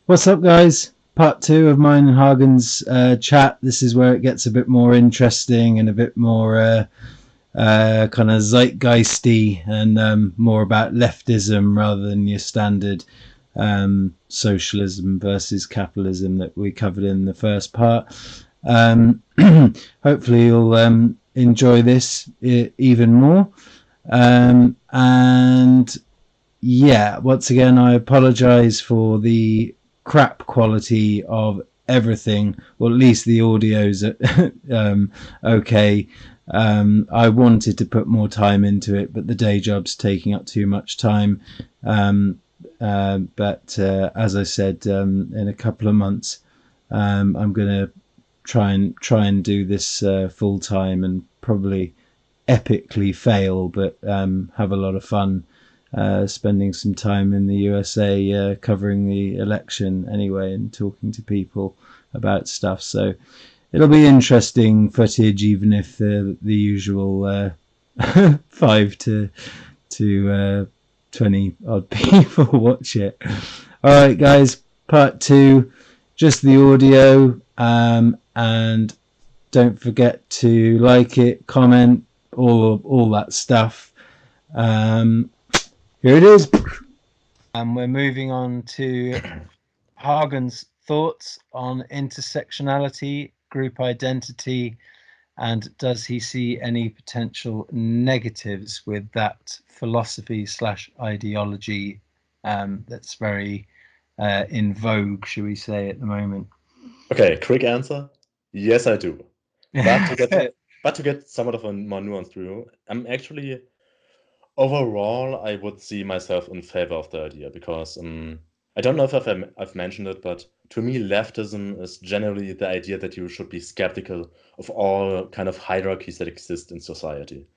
What's up, guys? Part two of mine and Hagen's chat. This is where it gets a bit more interesting and a bit more kind of zeitgeisty and more about leftism rather than your standard socialism versus capitalism that we covered in the first part. Hopefully you'll enjoy this even more. And yeah, once again, I apologize for the crap quality of everything. Well, at least the audio's okay. I wanted to put more time into it, but the day job's taking up too much time. But as I said, in a couple of months, I'm going to try and do this full time and probably epically fail, but have a lot of fun spending some time in the USA covering the election anyway and talking to people about stuff. So it'll be interesting footage, even if the usual 5 to 20 odd people watch it. All right, guys, part two, just the audio, and don't forget to like it, comment, all that stuff. Here it is. And we're moving on to Hagen's thoughts on intersectionality, group identity, and does he see any potential negatives with that philosophy / ideology that's very in vogue, should we say, at the moment? Okay, quick answer. Yes, I do. But to get somewhat of a more nuanced view, I'm actually overall I would see myself in favor of the idea because I don't know if I've mentioned it, but to me leftism is generally the idea that you should be skeptical of all kind of hierarchies that exist in society.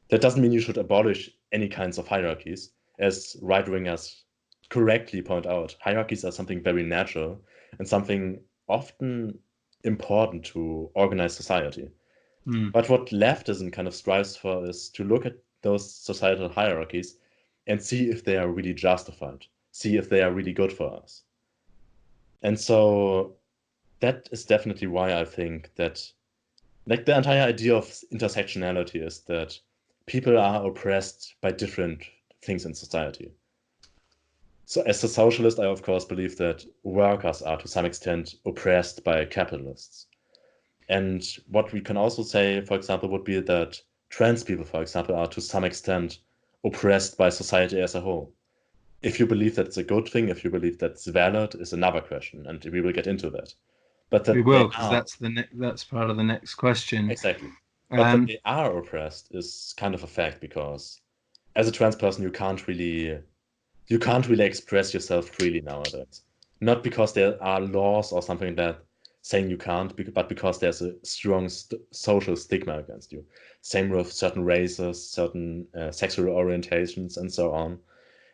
That doesn't mean you should abolish any kinds of hierarchies, as right-wingers correctly point out. Hierarchies are something very natural and something often important to organize society. But what leftism kind of strives for is to look at those societal hierarchies and see if they are really justified, see if they are really good for us. And so that is definitely why I think that, like, the entire idea of intersectionality is that people are oppressed by different things in society. So as a socialist, I of course believe that workers are to some extent oppressed by capitalists. And what we can also say, for example, would be that trans people, for example, are to some extent oppressed by society as a whole. If you believe that's a good thing, if you believe that's valid, is another question, and we will get into that. But that we will, because that's part of the next question. Exactly. But that they are oppressed is kind of a fact, because as a trans person, you can't really express yourself freely nowadays. Not because there are laws or something that saying you can't, but because there's a strong social stigma against you. Same with certain races, certain sexual orientations, and so on.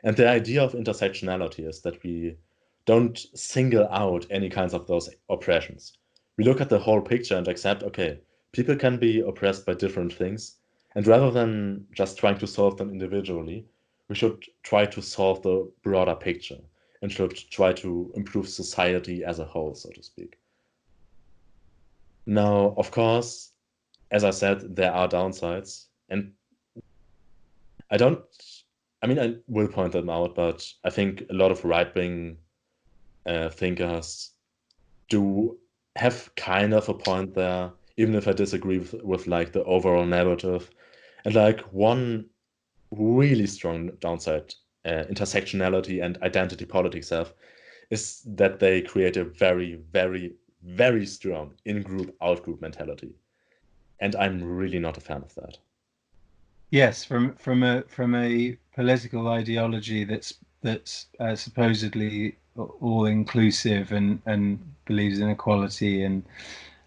And the idea of intersectionality is that we don't single out any kinds of those oppressions. We look at the whole picture and accept, okay, people can be oppressed by different things, and rather than just trying to solve them individually, we should try to solve the broader picture and should try to improve society as a whole, so to speak. Now, of course, as I said, there are downsides, and I will point them out, but I think a lot of right-wing thinkers do have kind of a point there, even if I disagree with like the overall narrative. And like one really strong downside intersectionality and identity politics have is that they create a very, very, very strong in-group, out-group mentality. And I'm really not a fan of that. Yes, from a political ideology that's supposedly all inclusive and believes in equality and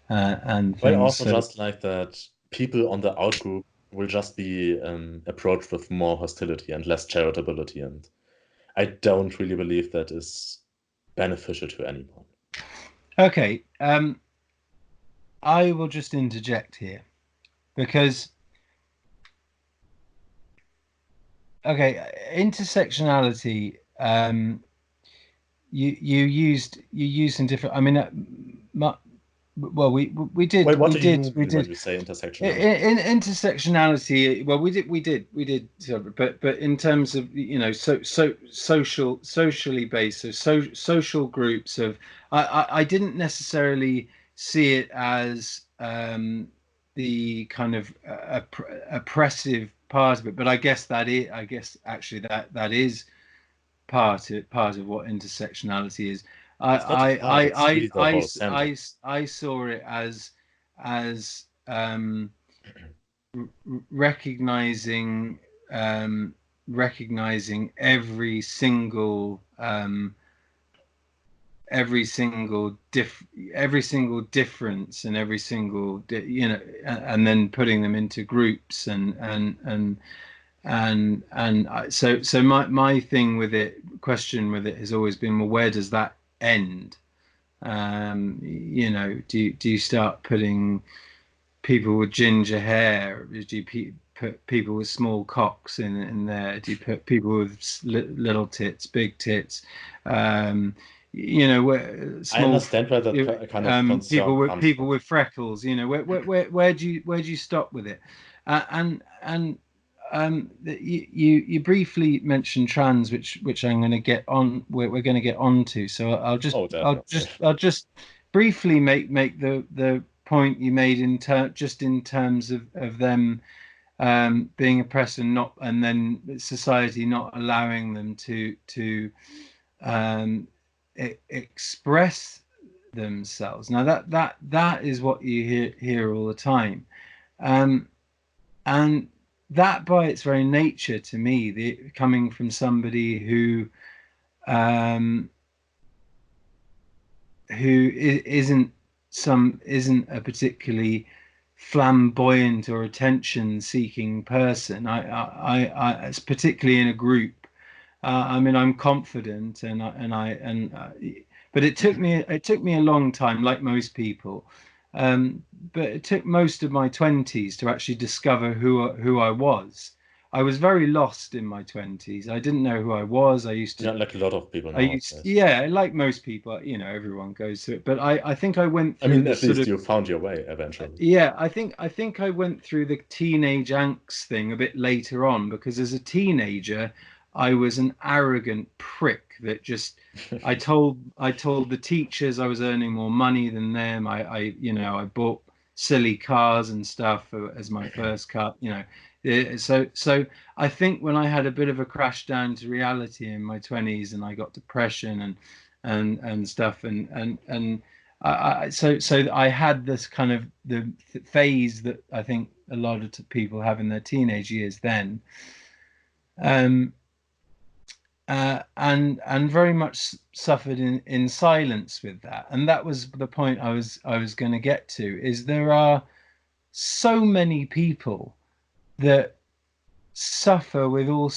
things. Well, also just like that, people on the outgroup will just be approached with more hostility and less charitability, and I don't really believe that is beneficial to anyone. Okay, I will just interject here because intersectionality, you used some different. I mean, well, we Wait, did what we do you did we mean when did you say intersectionality? in intersectionality. Well, we did. But in terms of socially based, social groups of, I didn't necessarily see it as the kind of oppressive part of it, but I guess actually that is part of what intersectionality is. I It's not I just part, it's I really the I whole I, center. I saw it as recognizing um, recognizing every single difference and every single and then putting them into groups so my thing with it question with it has always been, well, where does that end? Do you start putting people with ginger hair? Do you put people with small cocks in there? Do you put people with little tits, big tits? Um, I small understand where that kind of people concern with comes from. freckles. Where do you stop with it? You briefly mentioned trans, which I'm going to get on. We're going to get on to. So Oh, definitely. I'll just briefly make the point you made just in terms of them being oppressed and then society not allowing them to um, express themselves. Now that is what you hear all the time, um, and that by its very nature, to me, coming from somebody um, who isn't a particularly flamboyant or attention-seeking person. It's particularly in a group. I mean, I'm confident, but it took me a long time, like most people. But it took most of my twenties to actually discover who I was. I was very lost in my twenties. I didn't know who I was. Yeah, like a lot of people nowadays. Yeah, like most people, everyone goes through it. But I think I went I through mean, the at sort least of you found your way eventually. yeah, I think I went through the teenage angst thing a bit later on, because as a teenager, I was an arrogant prick that just I told the teachers I was earning more money than them. I bought silly cars and stuff as my first car. So I think when I had a bit of a crash down to reality in my 20s and I got depression and stuff and so I had this kind of the phase that I think a lot of people have in their teenage years then, um, and very much suffered in silence with that. And that was the point I was going to get to. Is there are so many people that suffer with all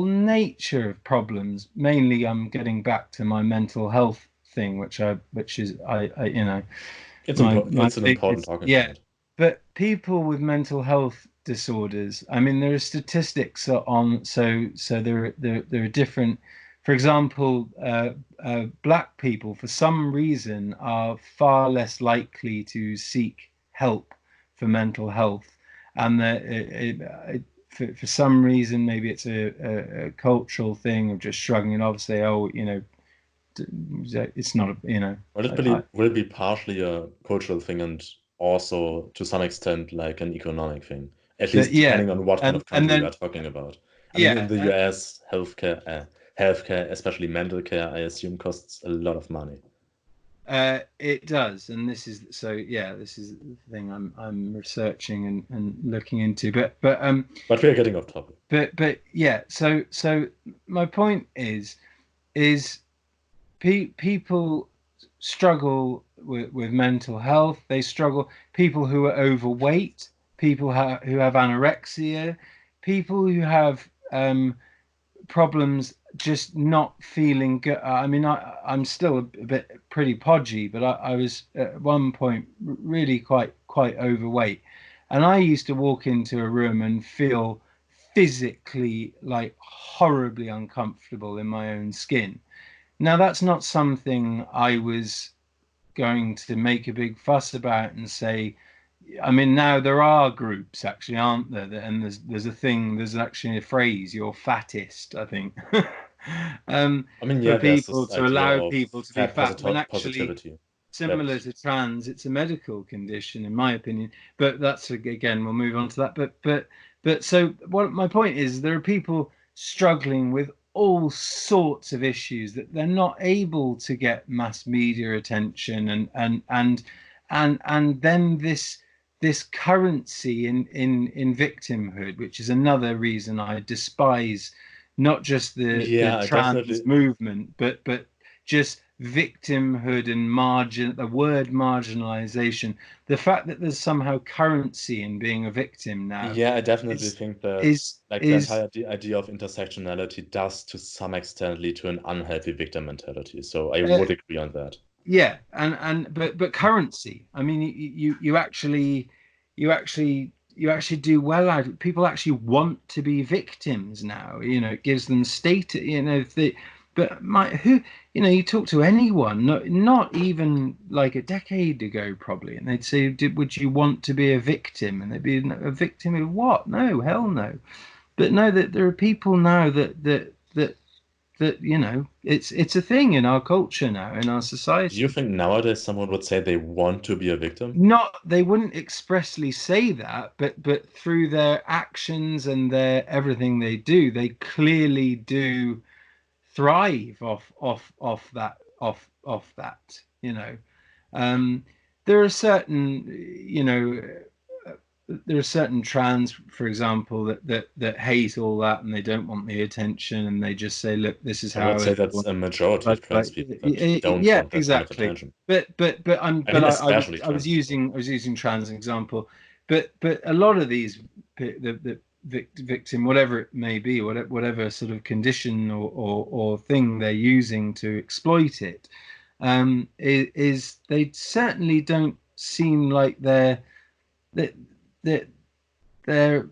nature of problems. Mainly, I'm getting back to my mental health thing, which is my It's an important biggest, talking yeah. point. But people with mental health disorders, I mean, there are statistics on, so there are different. For example, black people for some reason are far less likely to seek help for mental health, and for some reason, maybe it's a cultural thing of just shrugging it off, say, oh, it's not a, Will it be partially a cultural thing and also to some extent like an economic thing? At least yeah, depending on what kind of and country we are then talking about. I mean, in yeah, the US, healthcare, especially mental care, I assume costs a lot of money. it does, and this is the thing I'm researching and looking into. But we are getting off topic. But yeah, so my point is people struggle with mental health. They struggle. People who are overweight, people who have anorexia, people who have problems just not feeling good. I mean, I'm still a bit pretty podgy, but I was at one point really quite overweight, and I used to walk into a room and feel physically like horribly uncomfortable in my own skin. Now, that's not something I was going to make a big fuss about and say. I mean, now there are groups actually, aren't there? And there's a thing, there's actually a phrase, "you're fattest," I think, I mean, for yeah, there's people this to idea allow of people to be fat fat when actually, positivity similar that to trans, it's a medical condition, in my opinion. But that's again, we'll move on to that. But so what my point is, there are people struggling with all sorts of issues that they're not able to get mass media attention, and then this currency in victimhood, which is another reason I despise not just the yeah, I trans definitely movement, but just victimhood and the word marginalization, the fact that there's somehow currency in being a victim now yeah, I definitely is think that is like the is entire idea of intersectionality does to some extent lead to an unhealthy victim mentality. So I uh, would agree on that. yeah, but currency. I mean, you actually do well out of it. People actually want to be victims now. It gives them status. If they, but my who, you talk to anyone, not even like a decade ago, probably, and they'd say, would you want to be a victim?" And they'd be, "A victim of what? No, hell no." But no, that there are people now that it's a thing in our culture now, in our Do you society. think nowadays someone would say they want to be a victim? Not They wouldn't expressly say that, but through their actions and their everything they do, they clearly do thrive off that. um there are certain you know there are certain trans, for example, that hate all that, and they don't want the attention, and they just say, "Look, this is I would how say that's everyone." a majority of trans people that don't Yeah, want that kind of exactly. attention. I But mean, I was especially I was trans people. using trans example, but a lot of these, the victim, whatever it may be, whatever sort of condition or thing they're using to exploit it, is they certainly don't seem like that that they're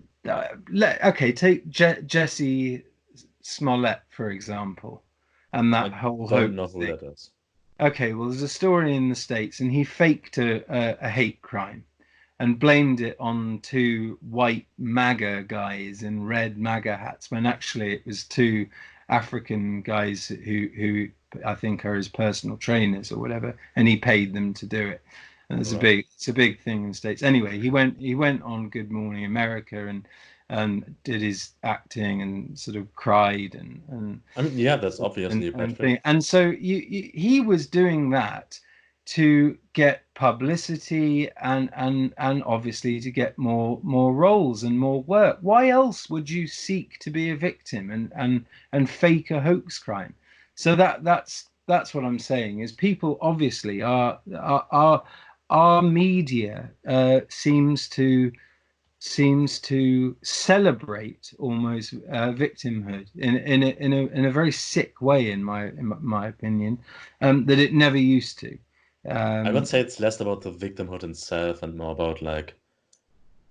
okay. Take Jesse Smollett, for example, and that I whole don't know hoax who thing. that is. Okay, well, there's a story in the States, and he faked a hate crime and blamed it on two white MAGA guys in red MAGA hats, when actually it was two African guys who I think are his personal trainers or whatever, and he paid them to do it. And Right. it's a big thing in the States. Anyway, he went on Good Morning America and did his acting and sort of cried I mean, yeah, that's obviously a bad and thing. thing. And so he was doing that to get publicity and obviously to get more roles and more work. Why else would you seek to be a victim and fake a hoax crime? So that's what I'm saying is people obviously our media seems to celebrate almost victimhood in a very sick way, in my opinion, that it never used to. I would Um, say it's less about the victimhood itself and more about like,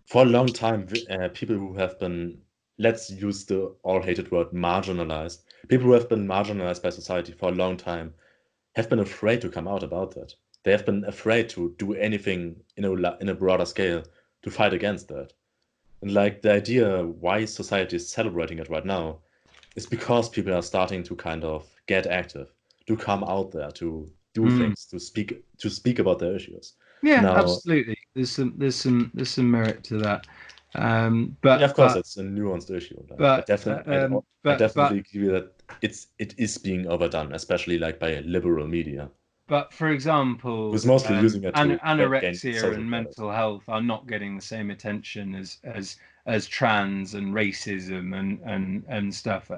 for a long time, people who have been, let's use the all-hated word, marginalized. People who have been marginalized by society for a long time have been afraid to come out about that. They have been afraid to do anything in a broader scale to fight against that. And like the idea why society is celebrating it right now is because people are starting to kind of get active, to come out there, to do mm, things, to speak about their issues. yeah, Now, absolutely. There's some merit to that. yeah, But of course, but it's a nuanced issue. Like, but I but definitely agree that it is being overdone, especially like by liberal media, But for who's example, mostly using it to gain anorexia social and credit. mental health are not getting the same attention as trans and racism and stuff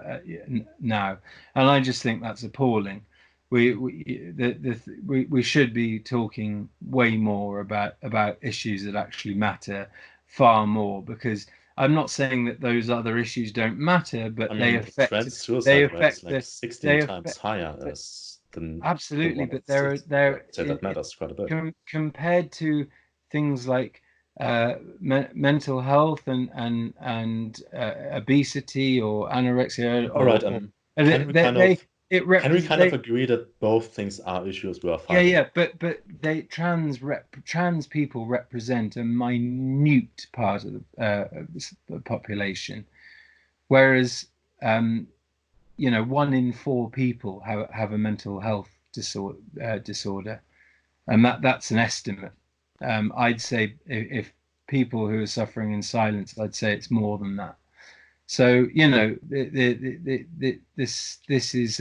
now, and I just think that's appalling. We should be talking way more about issues that actually matter far more, because I'm not saying that those other issues don't matter, I but they mean, affect trans they suicide rate is affect like the 16 they times affect higher as than the Absolutely, one but in the States. So I they're would say that matters quite a bit. compared to things like mental health and obesity or anorexia, All right, or can we they, kind they of can we kind of they agree that both things are issues we are yeah, fighting? yeah, but they trans people represent a minute part of the population, whereas one in four people have a mental health disorder, and that's an estimate. I'd say if people who are suffering in silence, I'd say it's more than that. So this is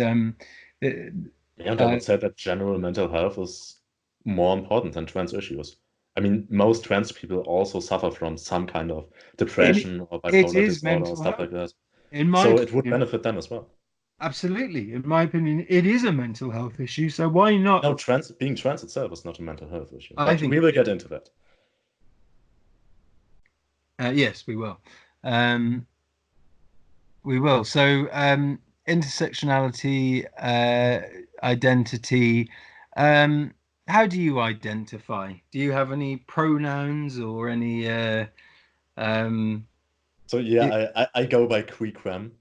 Yeah, and I uh, would say that general mental health is more important than trans issues. I mean, most trans people also suffer from some kind of it depression or it bipolar is disorder or mental stuff health, like that. in my So it would opinion. benefit them as well. Absolutely, in my opinion, it is a mental health issue. So why not? No, being trans itself is not a mental health issue, I but think we will get into that. yes, we will. Um, we will. So intersectionality, identity. Um, how do you identify? Do you have any pronouns or any? Um, So yeah, do- I go by Queequam.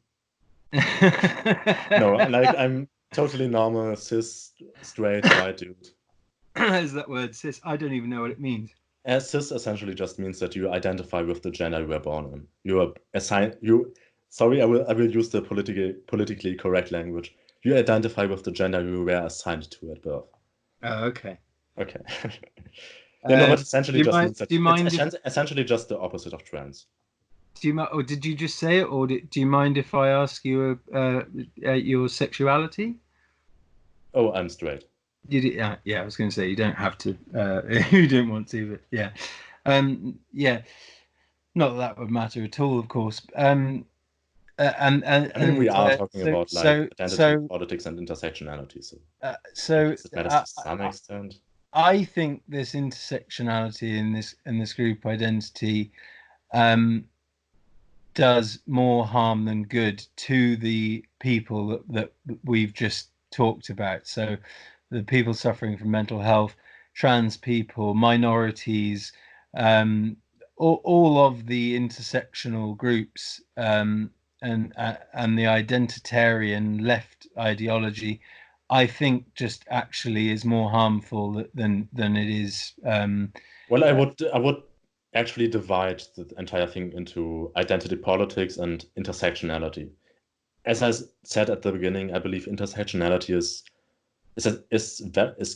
No, like I'm totally normal, cis, straight, white dude. There's that word, cis. I don't even know what it means. Cis essentially just means that you identify with the gender you were born in. You are assigned you sorry, I will use the politically correct language. You identify with the gender you were assigned to at birth. Oh, okay. Okay. Yeah, no, but essentially Do you just mind? means that Do you it's mind if? essentially just the opposite of trans. Do you mind? Or did you just say it? Or do you mind if I ask you your sexuality? Oh, I'm straight. Yeah, yeah. I was going to say you don't have to. You don't want to, but yeah, yeah. Not that that would matter at all, of course. I mean, we are talking So about like so identity, so politics, and intersectionality, so I so guess it matters to some extent. I think this intersectionality in this group identity um, does more harm than good to the people that we've just talked about. So the people suffering from mental health, trans people, minorities, um, all of the intersectional groups, and the identitarian left ideology, I think just actually is more harmful than it is. Well, I would actually divide the entire thing into identity politics and intersectionality. As I said at the beginning, I believe intersectionality is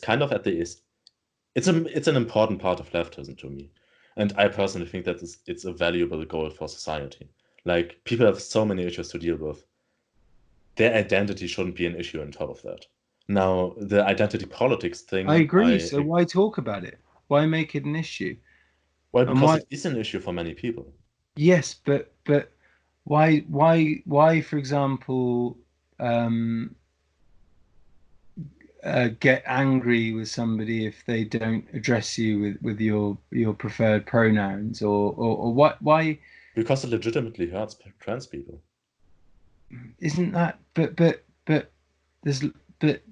kind of at the is it's an important part of leftism to me, and I personally think that it's a valuable goal for society. Like people have so many issues to deal with. Their identity shouldn't be an issue on top of that. Now, the identity politics I thing, agree. So why talk about it? Why make it an issue? well, And because why? it is an issue for many people. Yes, but why, for example, um, get angry with somebody if they don't address you with your preferred pronouns, or what? Why Because it legitimately hurts trans people. isn't that? But there's but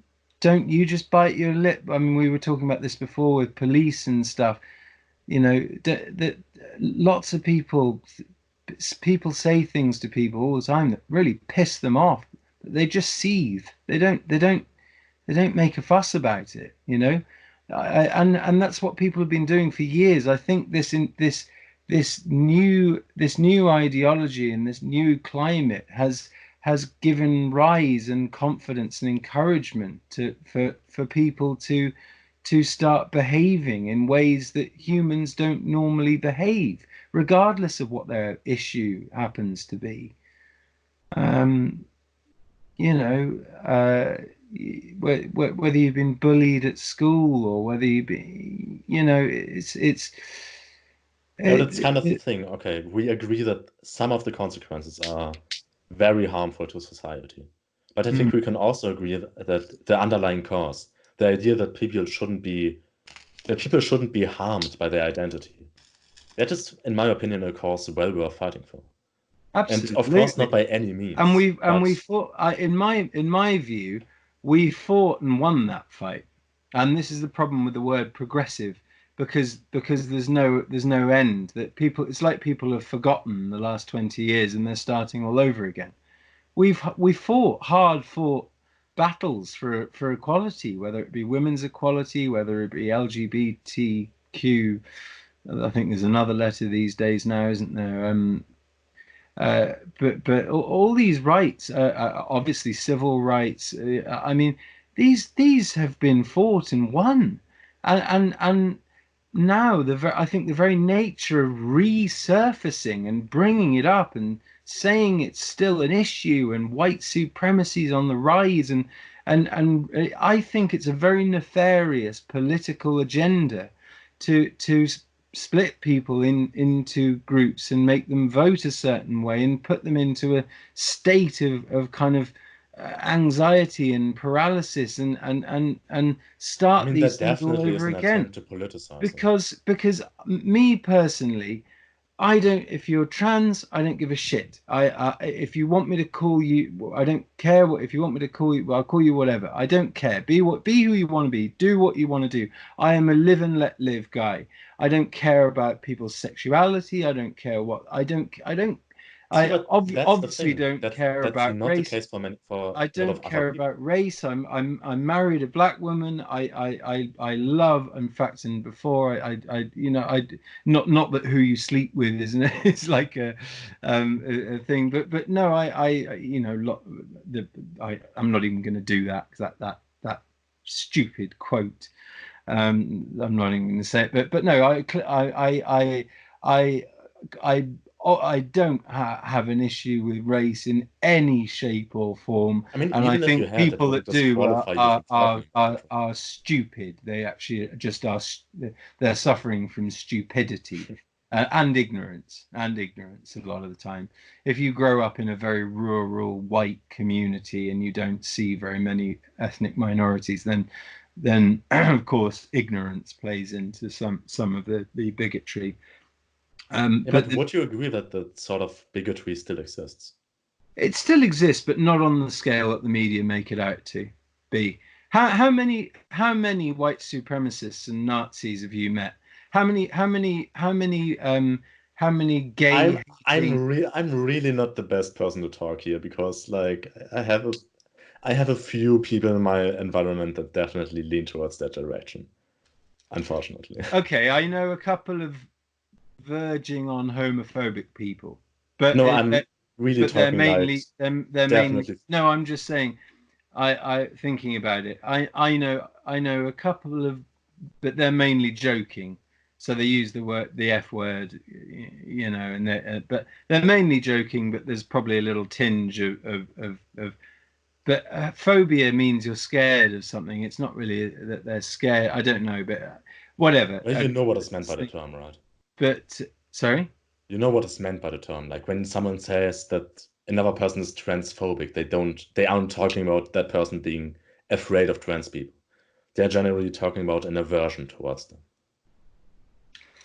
don't you just bite your lip? I mean, we were talking about this before with police and stuff. You know, that lots of people say things to people all the time that really piss them off. They just seethe. They don't make a fuss about it. And that's what people have been doing for years. I think this new ideology and this new climate has given rise and confidence and encouragement for people to start behaving in ways that humans don't normally behave, regardless of what their issue happens to be. Um, you know, whether you've been bullied at school or whether you've been, Yeah, that's it, kind of the it, thing. Okay, we agree that some of the consequences are very harmful to society. But I mm, think we can also agree that the underlying cause, the idea that people shouldn't be harmed by their identity, that is, in my opinion, a cause well worth fighting for. And of course, not absolutely. by any And means, we but fought. In my view, we fought and won that fight. And this is the problem with the word progressive, because there's no end. That people, it's like people have forgotten the last 20 years and they're starting all over again. We fought hard fought battles for equality, whether it be women's equality, whether it be LGBTQ. I think there's another letter these days now, isn't there? But all these rights, obviously civil rights. I mean, these have been fought and won, and now I think the very nature of resurfacing and bringing it up and saying it's still an issue and white supremacy is on the rise and I think it's a very nefarious political agenda to split people into groups and make them vote a certain way and put them into a state of kind of anxiety and paralysis and I start mean, these that things all definitely is over an again attempt to politicize it. because me personally, I don't. If you're trans, I don't give a shit. If you want me to call you, I don't care what. If you want me to call you, well, I'll call you whatever. I don't care. Be who you want to be. Do what you want to do. I am a live and let live guy. I don't care about people's sexuality. I don't care what. I don't. See, I but that's the obviously thing. don't care That's about not the race. case for I a lot of don't other care people. about race. I'm married a black woman. I love, in fact, and before I you know I not that who you sleep with isn't it? It's like a thing, but no, I you know I'm not even going to do that because that stupid quote. I'm not even going to say it, but no, I I I don't have an issue with race in any shape or form, I mean, and I even if you think had, that people wouldn't that do disqualify you from talking about it. are stupid. They actually just are. They're suffering from stupidity. And ignorance a lot of the time. If you grow up in a very rural white community and you don't see very many ethnic minorities, then of course ignorance plays into some of the bigotry. Yeah, But but would you agree that that sort of bigotry still exists? it still exists, but not on the scale that the media make it out to be. How many white supremacists and Nazis have you met? How many gay hating? I'm really not the best person to talk here because like I have a few people in my environment that definitely lean towards that direction, unfortunately. Okay, I know a couple of verging on homophobic people, but No, I'm really but they're talking like mainly they're mainly definitely. no. I'm just saying. I thinking about it. I know a couple of, but they're mainly joking. So they use the F word, and but they're mainly joking. But there's probably a little tinge of but phobia means you're scared of something. It's not really that they're scared. I don't know, but whatever. Well, you know what is meant by the term, right? But sorry. You know what is meant by the term. Like when someone says that another person is transphobic, they aren't talking about that person being afraid of trans people. They're generally talking about an aversion towards them.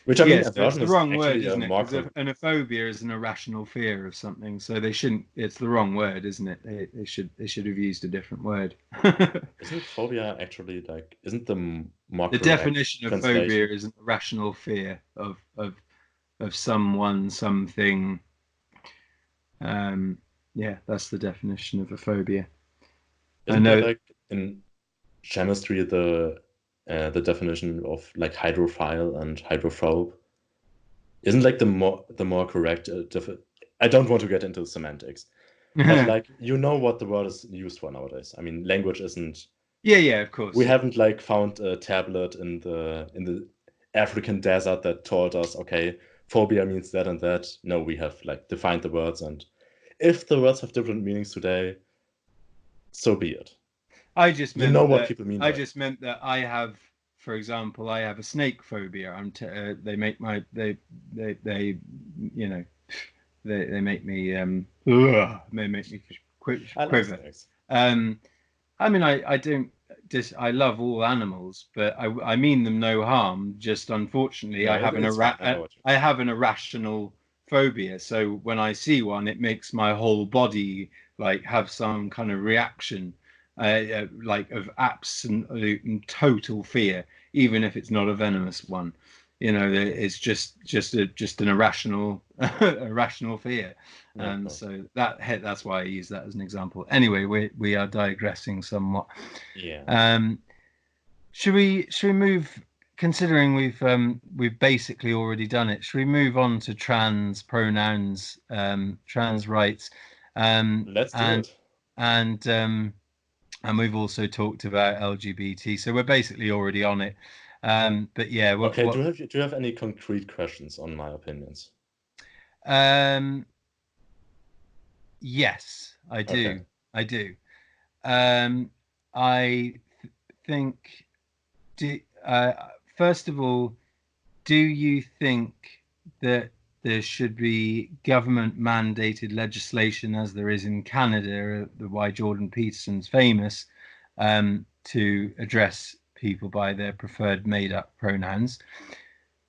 Which I mean, Yes, it's aversion the is wrong word, actually a isn't it? more Because an aphobia is an irrational fear of something, so they shouldn't. It's the wrong word, isn't it? They should have used a different word. isn't phobia actually like isn't the more The correct definition of phobia translation? is an irrational fear of someone, something. Um, yeah, that's the definition of a phobia. I Isn't there know. like in chemistry the definition of like hydrophile and hydrophobe? Isn't like the more correct I don't want to get into semantics, but Yeah, like you know what the word is used for nowadays. I mean, language isn't. yeah, of We course. haven't like found a tablet in the African desert that told us, okay, phobia means that and that. No, we have like defined the words, and if the words have different meanings today, so be it. I just You know meant what that people mean I by it. just meant that I have, for example, I have a snake phobia. They make my they you know they make me they make me I like quiver. snakes. Um, I mean, I don't just I love all animals, but I mean them no harm. Just unfortunately, No, it's fine. I know what you I have an irrational phobia. So when I see one, it makes my whole body like have some kind of reaction, like of absolute and total fear, even if it's not a venomous one. it's just an irrational irrational fear. Yeah, of And course. so that's why I use that as an example. Anyway, we are digressing somewhat. Yeah. Um, should we move? Considering we've basically already done it, should we move on to trans pronouns, trans rights, um, Let's do and it. and um, and we've also talked about LGBT, so we're basically already on it. But yeah, Okay, do you have any concrete questions on my opinions? um, yes, I Okay. do. I do. Um, I think. Do, first of all, do you think that there should be government mandated legislation, as there is in Canada, the why Jordan Peterson's famous, to address people by their preferred made-up pronouns?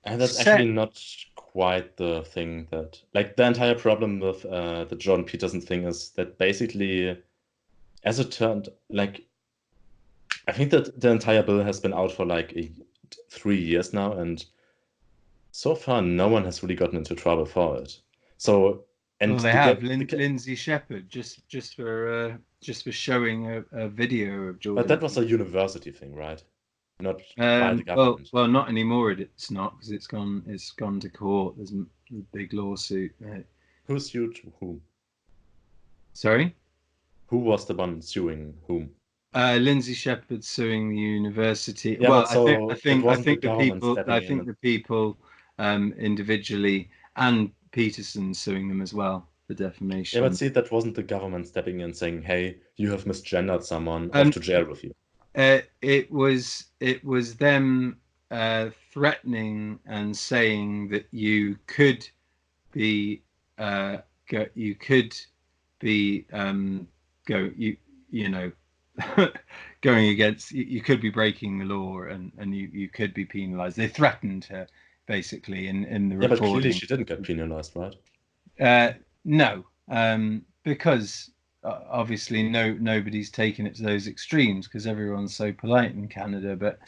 And that's actually Set. not quite the thing that, like, the entire problem with the Jordan Peterson thing is that basically, as it turned, like, I think that the entire bill has been out for like 3 years now, and so far no one has really gotten into trouble for it. So, and Well, they the have get the ca- Lindsay Shepherd just for showing a video of but Jordan that was a Peterson. university thing, right? Not by the Well, government. not anymore. It's not because it's gone to court. There's a big lawsuit. Who sued whom? Sorry. Who was the one suing whom? Lindsay Shepherd suing the university. Yeah, Well, but so it I wasn't the think government I stepping in think and the people individually and Peterson suing them as well for yeah, but defamation. see, that wasn't the government stepping in saying, "Hey, you have misgendered someone, off And to jail with you." it was them threatening and saying that you could be you could be go you know going against you could be breaking the law and you could be penalized. They threatened her basically in the Yeah, but clearly recording. she didn't get penalized, right? No, because obviously nobody's taken it to those extremes because everyone's so polite in Canada. But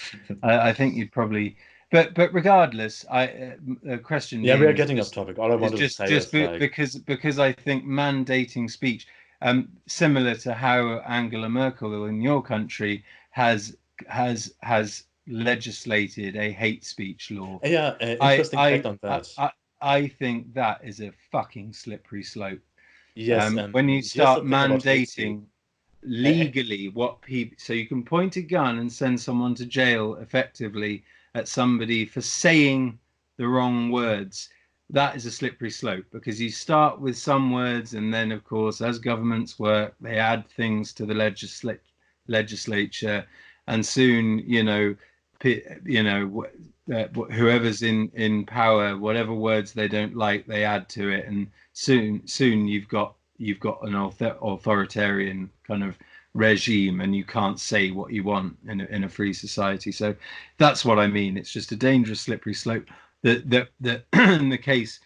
I think you'd probably. But regardless, the question Yeah, we being are getting off topic. All I is wanted to say just is like, because I think mandating speech, similar to how Angela Merkel in your country has legislated a hate speech law. yeah, I interesting fact I on I that. I I think that is a fucking slippery slope. Yes, When you here's the start thing about hate speech. mandating I, legally what people, so you can point a gun and send someone to jail effectively at somebody for saying the wrong words. That is a slippery slope because you start with some words, and then, of course, as governments work, they add things to the legislature, and soon, whoever's in power, whatever words they don't like, they add to it, and soon you've got an authoritarian kind of regime, and you can't say what you want in a free society. So that's what I mean. It's just a dangerous, slippery slope. That in the case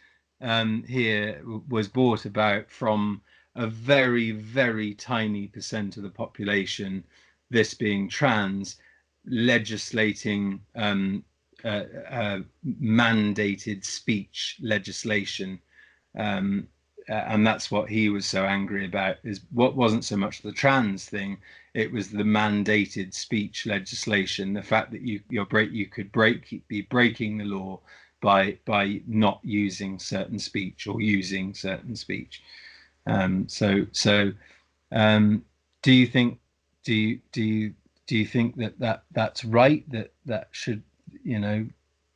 here was brought about from a very, very tiny percent of the population, this being trans, legislating mandated speech legislation. And that's what he was so angry about, is what wasn't so much the trans thing, it was the mandated speech legislation, the fact that you could be breaking the law by not using certain speech or using certain speech. So um, do you think do you do you do you think that's right, that should, you know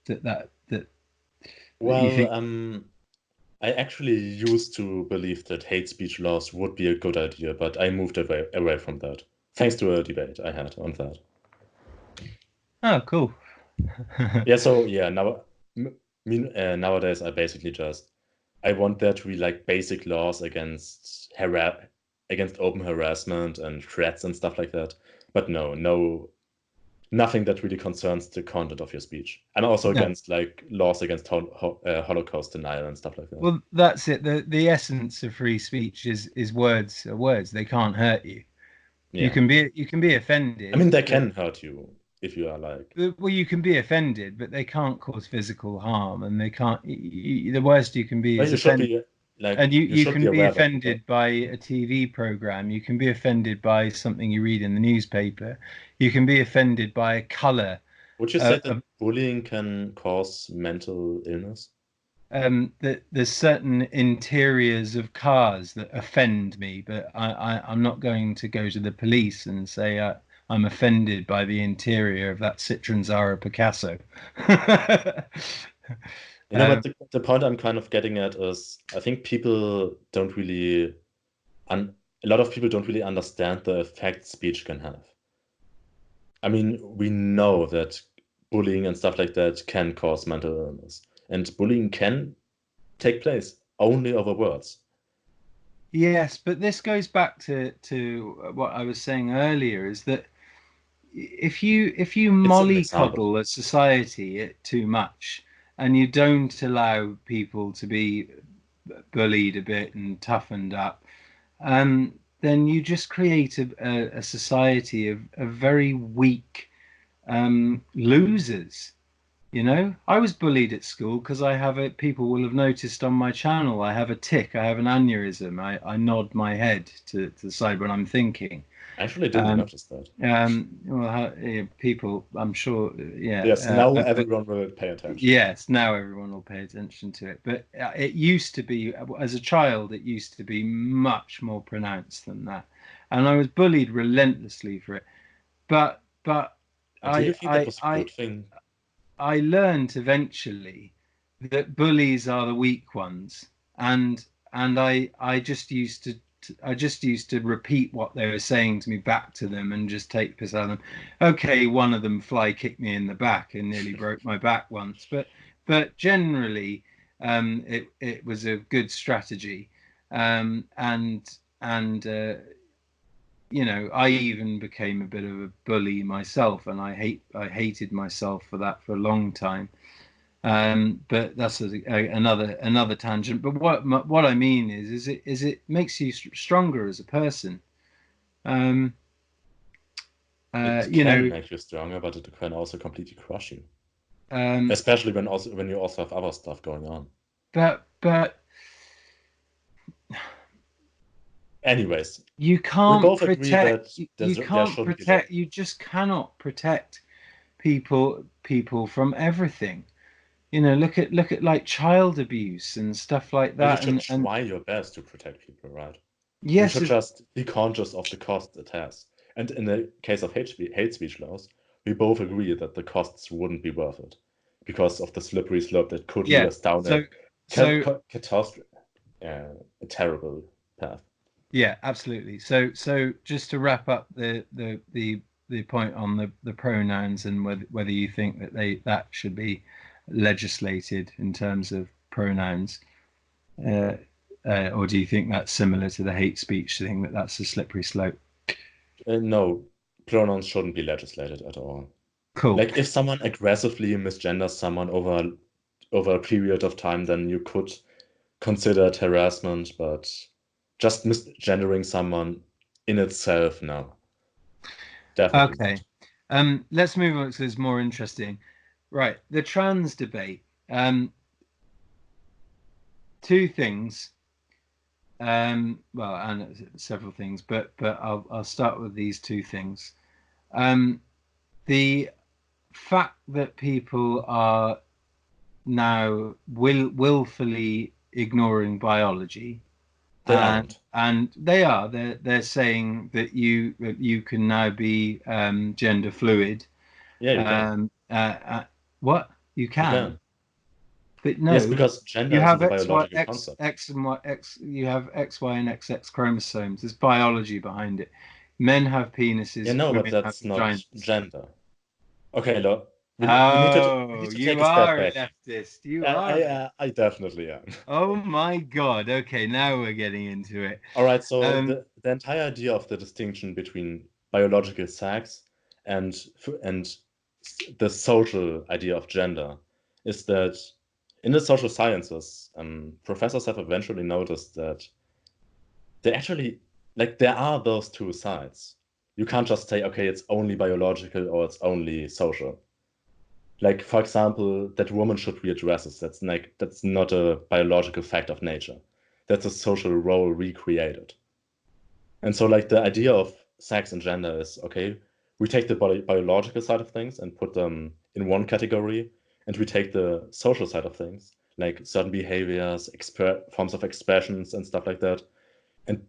that you well, think? I actually used to believe that hate speech laws would be a good idea, but I moved away from that. Thanks to a debate I had on that. Oh, cool. Yeah, so yeah, nowadays I basically just I want there to be like basic laws against open harassment and threats and stuff like that. But no, nothing that really concerns the content of your speech. I'm also No. against like laws against Holocaust denial and stuff like that. Well, that's it. The essence of free speech is words. They can't hurt you. You Yeah. can be offended, I mean, they but can hurt you. if you are like. Well, you can be offended, but they can't cause physical harm, and they can't. The worst you can be Well, is you should offended. be like And you you should be can be aware that. offended by a TV program. You can be offended by something you read in the newspaper. You can be offended by a color. Would you say that bullying can cause mental illness? That there's certain interiors of cars that offend me, but I'm not going to go to the police and say I'm offended by the interior of that Citroen Zara Picasso. But the point I'm kind of getting at is I think people don't really, a lot of people don't really understand the effect speech can have. I mean, we know that bullying and stuff like that can cause mental illness, and bullying can take place only over words. Yes, but this goes back to what I was saying earlier, is that if you mollycoddle a society too much and you don't allow people to be bullied a bit and toughened up, then you just create a society of very weak losers. I was bullied at school because I have a, people will have noticed on my channel, I have a tic, I have an aneurysm. I nod my head to the side when I'm thinking. I actually didn't notice that. Well, people, I'm sure, yeah. Yes, now everyone will pay attention. Yes, now everyone will pay attention to it. But it used to be, as a child, it used to be much more pronounced than that. And I was bullied relentlessly for it. But do you think that was a good thing? I learned eventually that bullies are the weak ones, and I just used to repeat what they were saying to me back to them and just take piss out of them. Okay, one of them fly kicked me in the back and nearly broke my back once, but generally it was a good strategy, and I even became a bit of a bully myself, and I hated myself for that for a long time. But that's another tangent. But what I mean is it makes you stronger as a person. It can make you stronger, but it can also completely crush you. Especially when you also have other stuff going on. But anyways, you can't we both protect. Agree that you can't protect. You just cannot protect people from everything. Look at like child abuse and stuff like that. You should try your best to protect people, right? Yes, you should just be conscious of the cost it has. And in the case of hate speech laws, we both agree that the costs wouldn't be worth it because of the slippery slope that could lead us down a catastrophe, a terrible path. Yeah, absolutely. So just to wrap up the point on the pronouns and whether you think that that should be legislated in terms of pronouns, or do you think that's similar to the hate speech thing, that's a slippery slope? No, pronouns shouldn't be legislated at all. Cool. Like if someone aggressively misgenders someone over a period of time, then you could consider it harassment, but just misgendering someone in itself, no. Definitely. Okay. Let's move on to this more interesting. Right, the trans debate. Two things. Well, and several things, but I'll start with these two things. The fact that people are now willfully ignoring biology, and they're saying that you can now be gender fluid. Yeah, you can. What you can. But no, yes, because gender you have is a biological concept. X and Y, you have X, Y, and XX chromosomes. There's biology behind it. Men have penises. Yeah, no, but that's not gender. Okay, look. You are a leftist. You are. I definitely am. Oh my God. Okay, now we're getting into it. All right, so the entire idea of the distinction between biological sex and the social idea of gender is that in the social sciences, professors have eventually noticed that they actually, like, there are those two sides. You can't just say, okay, it's only biological or it's only social. Like, for example, that woman should wear dresses. That's not a biological fact of nature. That's a social role recreated. And so like the idea of sex and gender is, okay, we take the biological side of things and put them in one category, and we take the social side of things, like certain behaviors, forms of expressions and stuff like that, and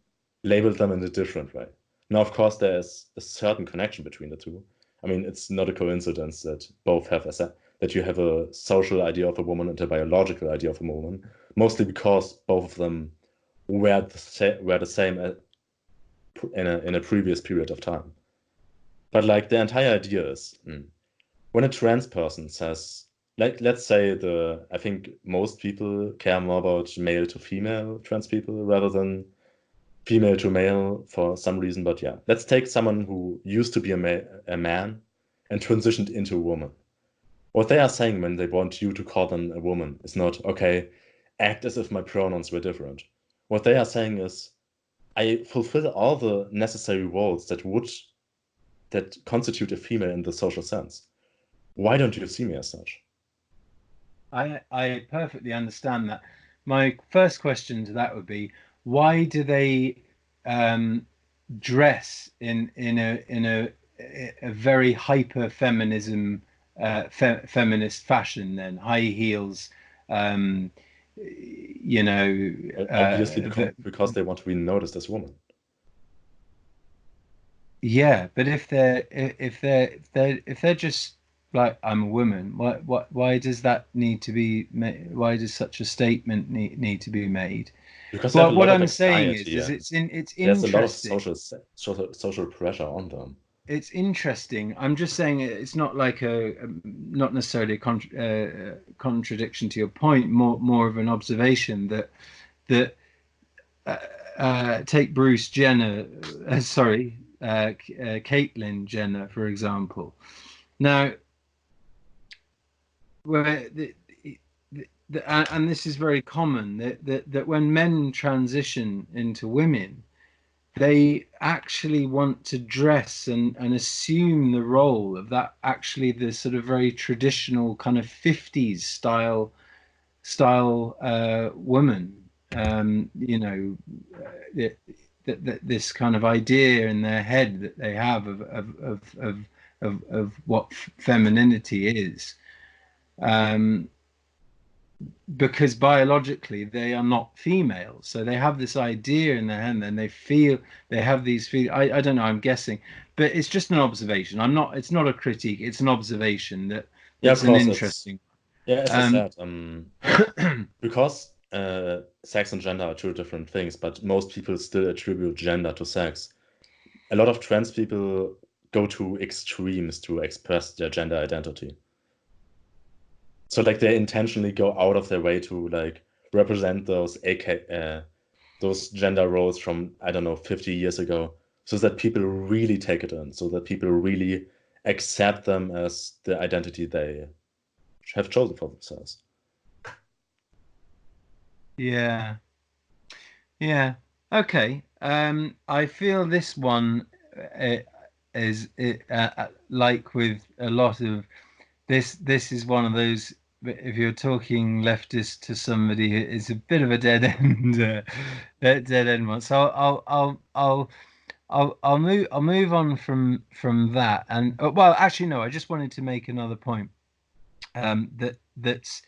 label them in a different way. Now, of course, there's a certain connection between the two. I mean, it's not a coincidence that both have that you have a social idea of a woman and a biological idea of a woman, mostly because both of them were the same in a previous period of time. But like the entire idea is when a trans person says, like, let's say I think most people care more about male to female trans people rather than female to male for some reason. But yeah, let's take someone who used to be a man and transitioned into a woman. What they are saying when they want you to call them a woman is not, okay, act as if my pronouns were different. What they are saying is, I fulfill all the necessary roles that constitute a female in the social sense. Why don't you see me as such? I perfectly understand that. My first question to that would be, why do they dress in a very hyper feminism feminist fashion then? High heels, you know, obviously because they want to be noticed as women. Yeah, but if they're just like, I'm a woman, why does that need to be made? Why does such a statement need to be made? Because Well, what I'm saying is it's there's a lot of social pressure on them. It's interesting. I'm just saying it's not like not necessarily a contradiction to your point. More of an observation that take Bruce Jenner, Caitlyn Jenner, for example. Now, where and this is very common that when men transition into women, they actually want to dress and assume the role of that, actually the sort of very traditional kind of 50s style woman. You know, this kind of idea in their head that they have of what femininity is, because biologically they are not female, so they have this idea in their head, and they have these feelings. I don't know, I'm guessing, but it's just an observation. It's not a critique, it's an observation that it's an interesting. As I said, because sex and gender are two different things, but most people still attribute gender to sex. A lot of trans people go to extremes to express their gender identity. So like they intentionally go out of their way to like represent those gender roles from, I don't know, 50 years ago, so that people really take it in, so that people really accept them as the identity they have chosen for themselves. Yeah. Okay. I feel this one is like with a lot of this. This is one of those. If you're talking leftist to somebody, it's a bit of a dead end, dead end one. So I'll move on from that. And well, actually, no. I just wanted to make another point. That's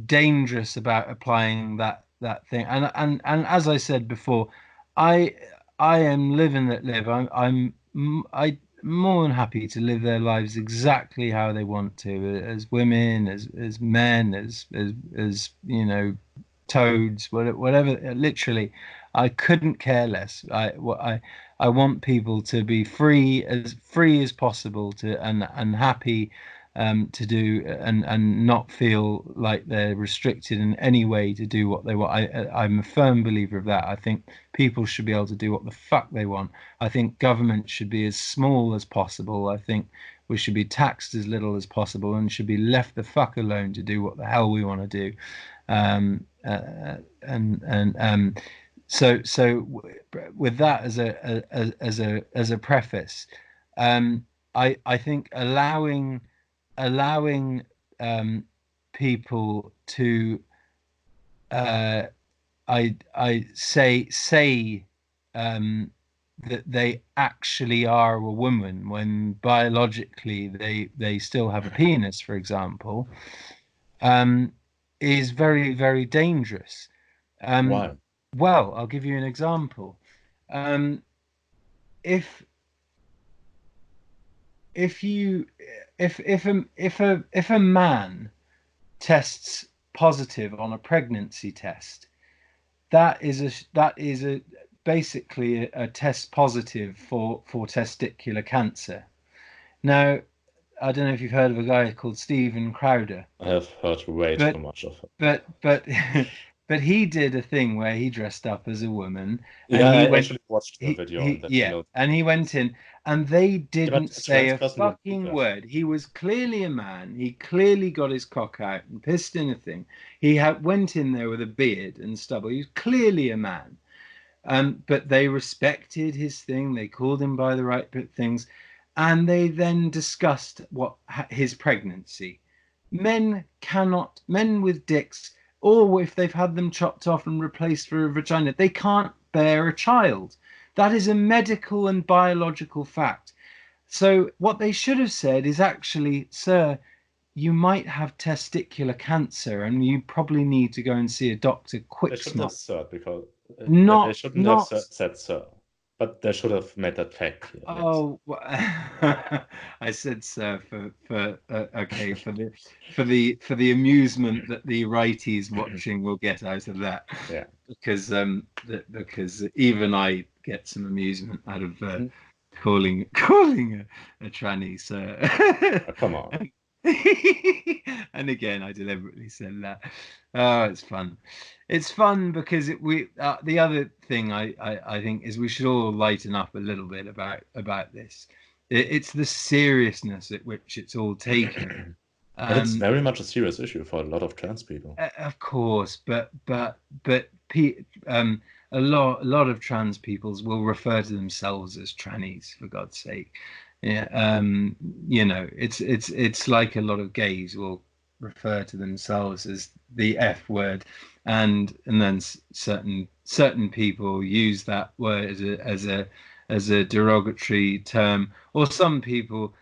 dangerous about applying that thing. And as I said before, I am live and let live. I'm more than happy to live their lives exactly how they want to, as women, as men, as you know, toads, whatever. Literally, I couldn't care less. I want people to be free as possible to and happy to do and not feel like they're restricted in any way to do what they want. I'm a firm believer of that. I think people should be able to do what the fuck they want. I think government should be as small as possible. I think we should be taxed as little as possible and should be left the fuck alone to do what the hell we want to do. with that as a preface, I think allowing people to I say that they actually are a woman when biologically they still have a penis, for example, um, is very, very dangerous. Why? Well, I'll give you an example. Um, if if you if a man tests positive on a pregnancy test, that is a basically a test positive for testicular cancer. Now, I don't know if you've heard of a guy called Stephen Crowder, I have heard way too but much of it. but but he did a thing where he dressed up as a woman and Yeah, he I went actually watched a video on that yeah, channel. and he went in and they Yeah, but didn't a say trans a person wouldn't do fucking that. word. He was clearly a man. He clearly got his cock out and pissed in a thing. He went in there with a beard and stubble. He was clearly a man. But they respected his thing. They called him by the right things, and they then discussed his pregnancy. Men with dicks, or if they've had them chopped off and replaced for a vagina, they can't bear a child. That is a medical and biological fact. So what they should have said is actually, sir, you might have testicular cancer and you probably need to go and see a doctor They quick shouldn't have snot. said because they Not shouldn't have not said so, but they should have made that fact clear. Yes. Oh, I said sir for okay for the amusement that the righties watching will get out of that, Yeah. because even I get some amusement out of Mhm. calling a tranny sir. Oh, come on. And again, I deliberately said that. Oh, it's fun. It's fun because the other thing I think is we should all lighten up a little bit about this. It's the seriousness at which it's all taken. And it's Um, very much a serious issue for a lot of trans people. of course, but a lot of trans peoples will refer to themselves as trannies, for God's sake. Yeah, it's like a lot of gays will refer to themselves as the F word, and then certain people use that word as a derogatory term, or some people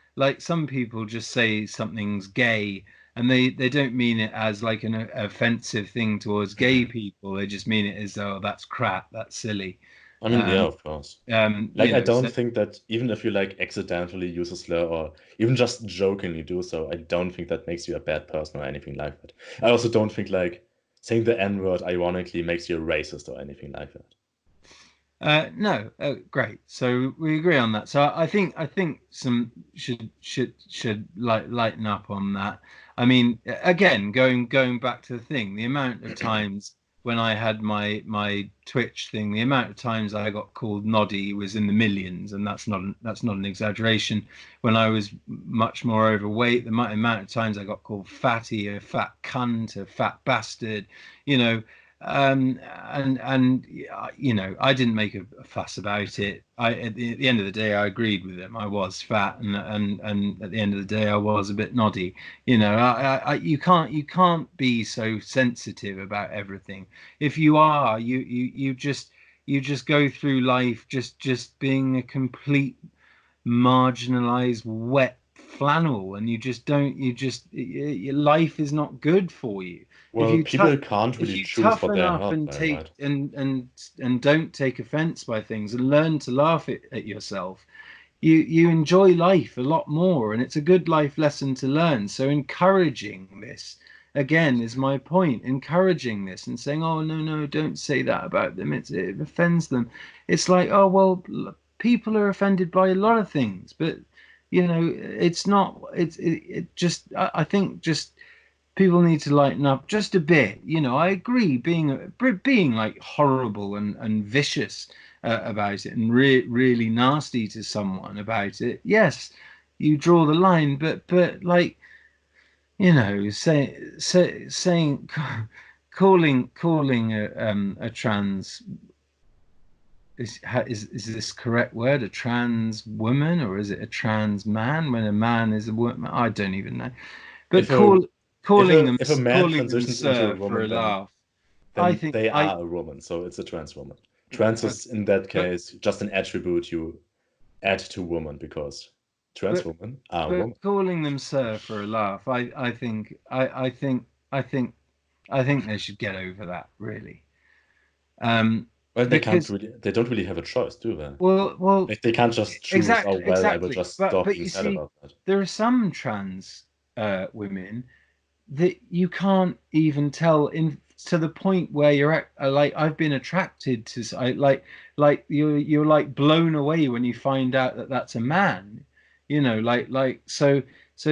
just say something's gay and they don't mean it as like an offensive thing towards gay people. They just mean it as, oh, that's crap, that's silly. I mean, yeah, Um, of course. Like, I don't so think that even if you like accidentally use a slur or even just jokingly do so, I don't think that makes you a bad person or anything like that. I also don't think like saying the N-word ironically makes you a racist or anything like that. no, great. So we agree on that. So I think some should lighten up on that. I mean, again, going back to the thing, the amount of times when I had my Twitch thing, the amount of times I got called Noddy was in the millions, and that's not an exaggeration. When I was much more overweight, the amount of times I got called fatty, a fat cunt, a fat bastard, you know. And I didn't make a fuss about it. At the end of the day, I agreed with him. I was fat, and at the end of the day, I was a bit noddy. You can't be so sensitive about everything. If you are, you just go through life just being a complete marginalized wet flannel, and you just don't you just your life is not good for you if Well, you people can't if really you choose what toughen they're up hurt and by, take right? and don't take offense by things and learn to laugh at yourself, you enjoy life a lot more, and it's a good life lesson to learn. So encouraging this again is my point, encouraging this and saying, oh, no, no, don't say that about them, it offends them. It's like, oh, well, people are offended by a lot of things, but it's not it just I think just people need to lighten up just a bit. I agree, being like horrible and vicious about it, and really nasty to someone about it. Yes, you draw the line, but like saying calling a trans is this correct word, a trans woman, or is it a trans man when a man is a woman? I don't even know. But If a calling them man transitions into a sir for a woman, laugh, I then think they are a woman, so it's a trans woman. Trans is in that case just an attribute you add to woman because trans women are a but woman. calling them sir for a laugh, I think they should get over that, really. Well, they Because don't really have a choice, do they? well, Like, they can't just choose, oh, well, I will exactly. just stop But being you sad see, about that. there are some trans women that you can't even tell in to the point where you're at, like I've been attracted to like you're like blown away when you find out that that's a man, so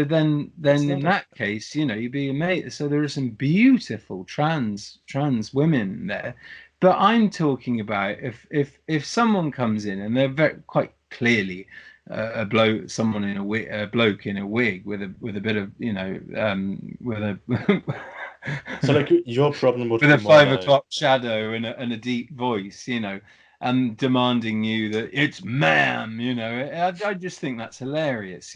then in that case, you'd be amazed. So there are some beautiful trans women there, but I'm talking about if someone comes in and they're very quite clearly a bloke, someone in a wig, a bloke in a wig with a bit of with a So like your problem would with be a more 5 o'clock shadow and a deep voice, and demanding you that it's ma'am, I just think that's hilarious,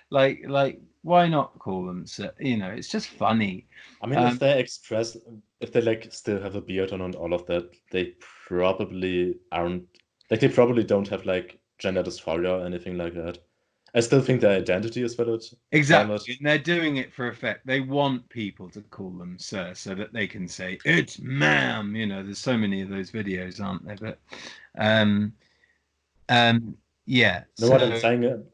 like why not call them, it's just funny. I mean, if they like still have a beard on and all of that, they probably aren't, like they probably don't have like gender dysphoria or anything like that. I still think their identity is valid. Exactly, and they're doing it for effect. They want people to call them sir so that they can say it's ma'am. There's so many of those videos, aren't there? But um yeah. No, So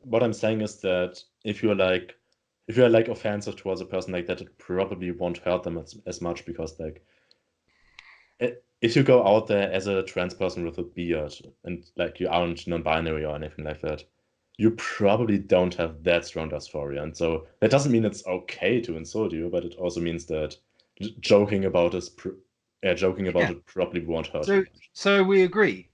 what I'm saying is that if you're like offensive towards a person like that, it probably won't hurt them as much because like if you go out there as a trans person with a beard and like you aren't non-binary or anything like that, you probably don't have that strong dysphoria. And so that doesn't mean it's okay to insult you, but it also means that joking about it probably won't hurt you much. So we agree.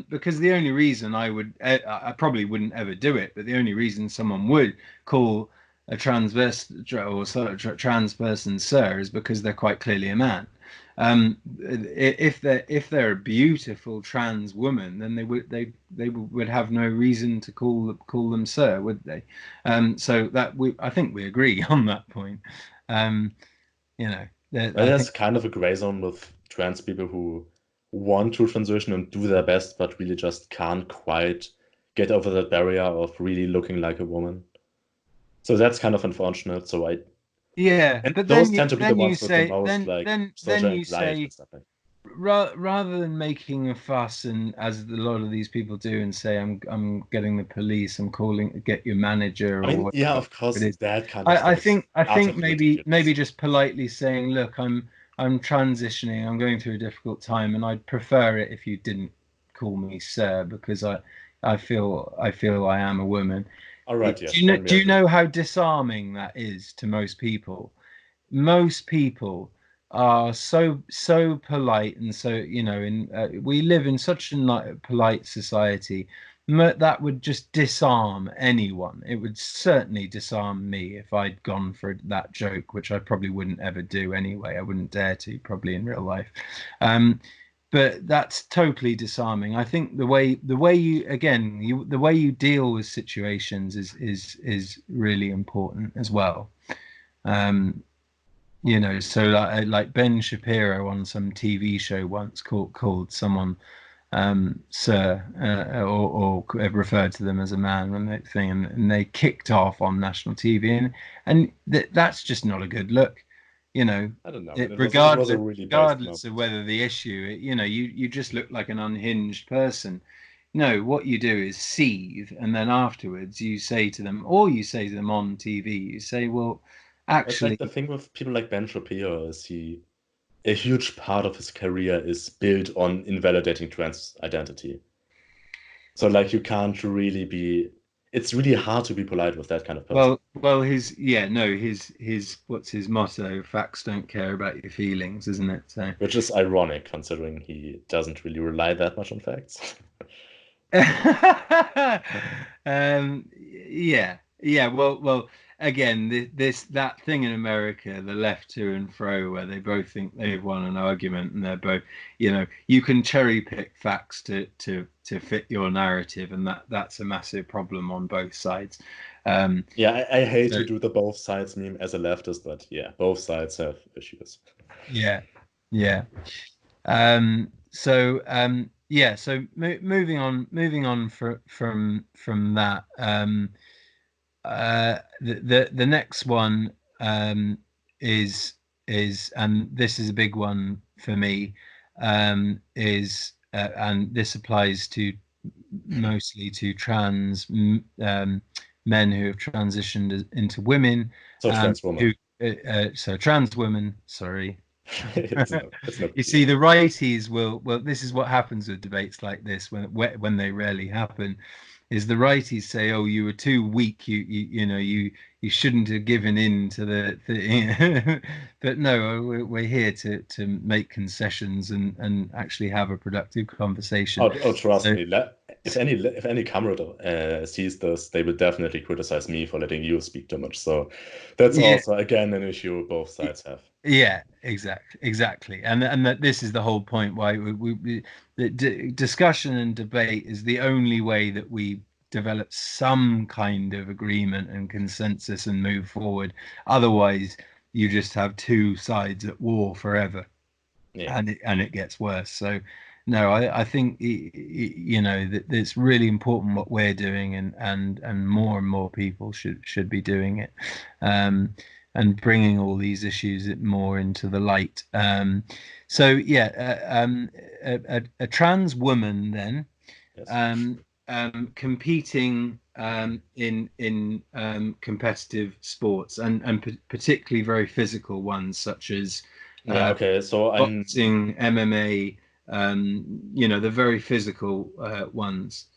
Because the only reason I probably wouldn't ever do it, but the only reason someone would call a trans person sir is because they're quite clearly a man. If they're a beautiful trans woman, then they would have no reason to call them sir, would they? So I think we agree on that point. There's kind of a gray zone with trans people who want to transition and do their best, but really just can't quite get over that barrier of really looking like a woman. So that's kind of unfortunate. But those then tend to be the ones with the say most like social you anxiety say and stuff like that. rather than making a fuss, and as a lot of these people do, and say I'm getting the police, I'm calling, get your manager, I or mean, yeah, whatever of course, it is. that kind of stuff is I think utterly ridiculous. maybe just politely saying, look, I'm transitioning, I'm going through a difficult time, and I'd prefer it if you didn't call me sir, because I feel I am a woman. All right, yes, Do you know how disarming that is to most people? Most people are so polite, and so we live in such a polite society that would just disarm anyone. It would certainly disarm me if I'd gone for that joke, which I probably wouldn't ever do anyway. I wouldn't dare to, probably in real life. But that's totally disarming. I think the way the way you deal with situations is really important as well. So like Ben Shapiro on some TV show once called someone sir, or referred to them as a man when they thing, and they kicked off on national TV, and that's just not a good look. I don't know. It was a really regardless of whether the issue, you just look like an unhinged person. No, what you do is seethe, and then afterwards you say to them, or you say to them on TV, you say, well, It's actually, like the thing with people like Ben Shapiro is a huge part of his career is built on invalidating trans identity. So like you can't really be. It's really hard to be polite with that kind of person. well, his what's his motto? Facts don't care about your feelings, isn't it? So, Which is ironic considering he doesn't really rely that much on facts. Yeah. Well, again, that thing in America, the left to and fro, where they both think they've won an argument, and they're both, you can cherry pick facts to fit your narrative, and that's a massive problem on both sides. Yeah, I hate to do the both sides meme as a leftist, but yeah, both sides have issues. Yeah. So moving on from that, the next one is and this is a big one for me, is and this applies to mostly to trans men who have transitioned into women. So trans women. So trans women, sorry. It's no You see, the righties will. This is what happens with debates like this when they rarely happen, is the righties say, "Oh, you were too weak. You shouldn't have given in to the." But no, we're here to make concessions and actually have a productive conversation. Oh, trust me. If any comrade sees this, they will definitely criticize me for letting you speak too much. So that's also again an issue both sides have. Yeah, exactly, and that this is the whole point why discussion and debate is the only way that we develop some kind of agreement and consensus and move forward. Otherwise, you just have two sides at war forever, and it gets worse. So, no, I think that it's really important what we're doing, and more people should be doing it. And bringing all these issues more into the light. So yeah, a trans woman then, competing in competitive sports, and particularly very physical ones such as so boxing, MMA, the very physical ones.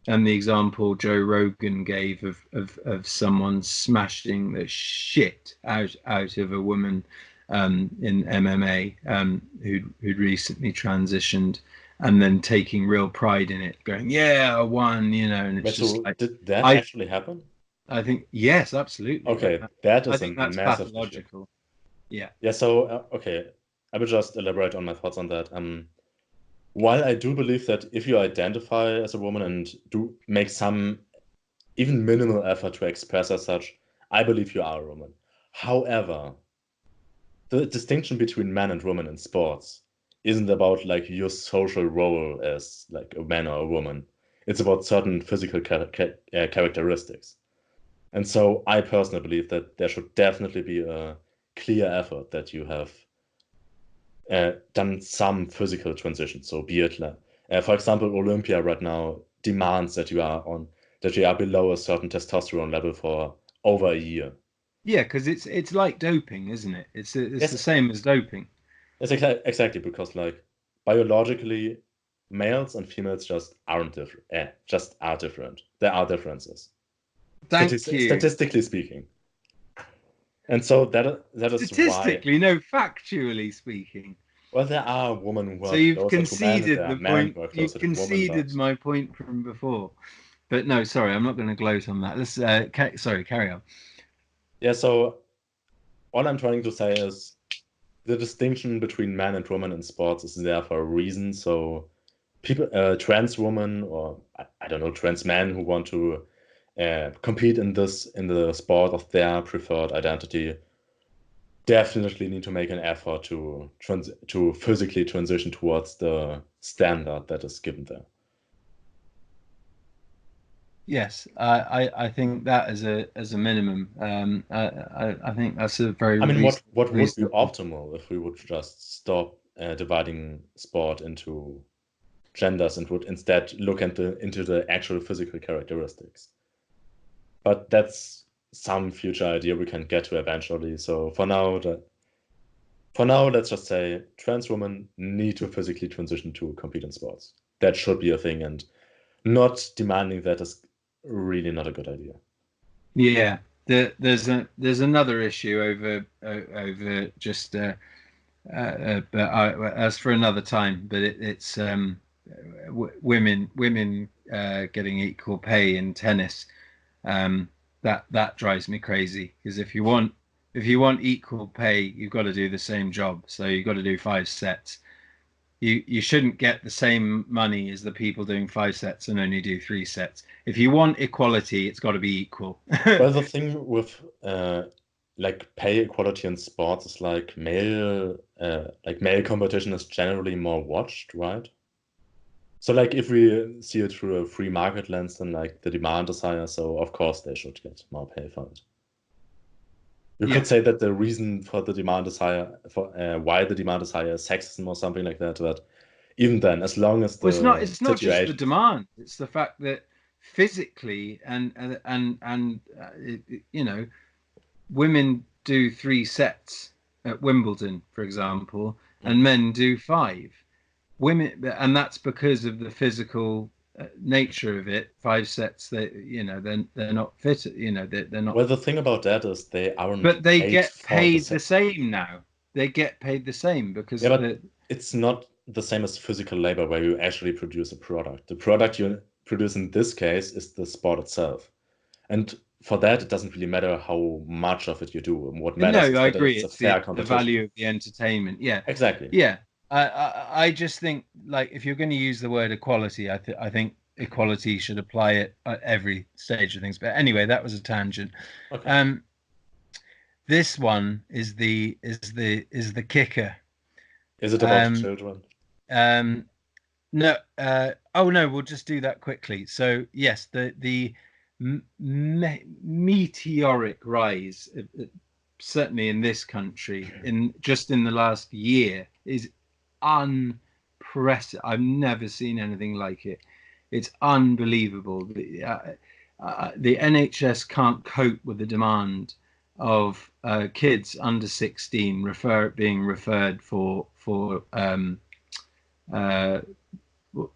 And the example Joe Rogan gave of someone smashing the shit out of a woman in MMA who'd recently transitioned, and then taking real pride in it, going, "Yeah, I won," And it's just like, did that actually happen? I think yes, absolutely. Okay, that is I think that's massive pathological. Issue. Yeah. So okay, I will just elaborate on my thoughts on that. While I do believe that if you identify as a woman and do make some even minimal effort to express as such, I believe you are a woman. However, the distinction between man and woman in sports isn't about like your social role as like a man or a woman. It's about certain physical characteristics. And so I personally believe that there should definitely be a clear effort that you have done some physical transition. So be it, for example, Olympia right now demands that you are below a certain testosterone level for over a year. Yeah, because it's like doping, isn't it? It's the same as doping. Yes, exactly, because like biologically, males and females just aren't different. Just are different. There are differences. Thank you. Statistically speaking. And so that is statistically, no, factually speaking. Well, there are women who are so you've closer conceded to men, the point. You've conceded my point from before, but no, sorry, I'm not going to gloat on that. Let's sorry, carry on. Yeah, so all I'm trying to say is the distinction between man and woman in sports is there for a reason. So people, trans women, or I don't know, trans men who want to compete in the sport of their preferred identity definitely need to make an effort to physically transition towards the standard that is given there. Yes, I think that as a minimum. I think that's a very. I mean, what would be optimal if we would just stop dividing sport into genders and would instead look into the actual physical characteristics? But that's some future idea we can get to eventually. So for now, let's just say trans women need to physically transition to compete in sports. That should be a thing, and not demanding that is really not a good idea. Yeah, there's another issue over just but as for another time. But it's women getting equal pay in tennis. that drives me crazy, because if you want equal pay, you've got to do the same job. So you've got to do 5 sets. You shouldn't get the same money as the people doing 5 sets and only do 3 sets. If you want equality, it's got to be equal. Well, the thing with like pay equality in sports is like male competition is generally more watched, right? So like if we see it through a free market lens, then like the demand is higher, so of course they should get more pay for it. You Yeah. could say that the reason for the demand is higher, for why the demand is higher, is sexism or something like that. But even then, as long as the Well, it's not just the situation, demand. It's the fact that physically you know, women do 3 sets at Wimbledon, for example, and men do 5. Women, and that's because of the physical nature of it. 5 sets, they're not fit. You know, they're not. well, the thing about that is they aren't But they paid get for the paid the same now. They get paid the same because Yeah, but it's not the same as physical labor where you actually produce a product. The product you produce in this case is the sport itself. And for that, it doesn't really matter how much of it you do. What matters is no, I that agree. it's a It's fair the competition. value of the entertainment. Yeah, Exactly. yeah. I just think, like, if you're going to use the word equality, I think equality should apply at every stage of things. But anyway, that was a tangent. Okay. This one is the kicker. Is it about children? No. Oh no, we'll just do that quickly. So yes, the meteoric rise, certainly in this country, in the last year, is unprecedented. I've never seen anything like it. It's unbelievable. The NHS can't cope with the demand of kids under 16 being referred for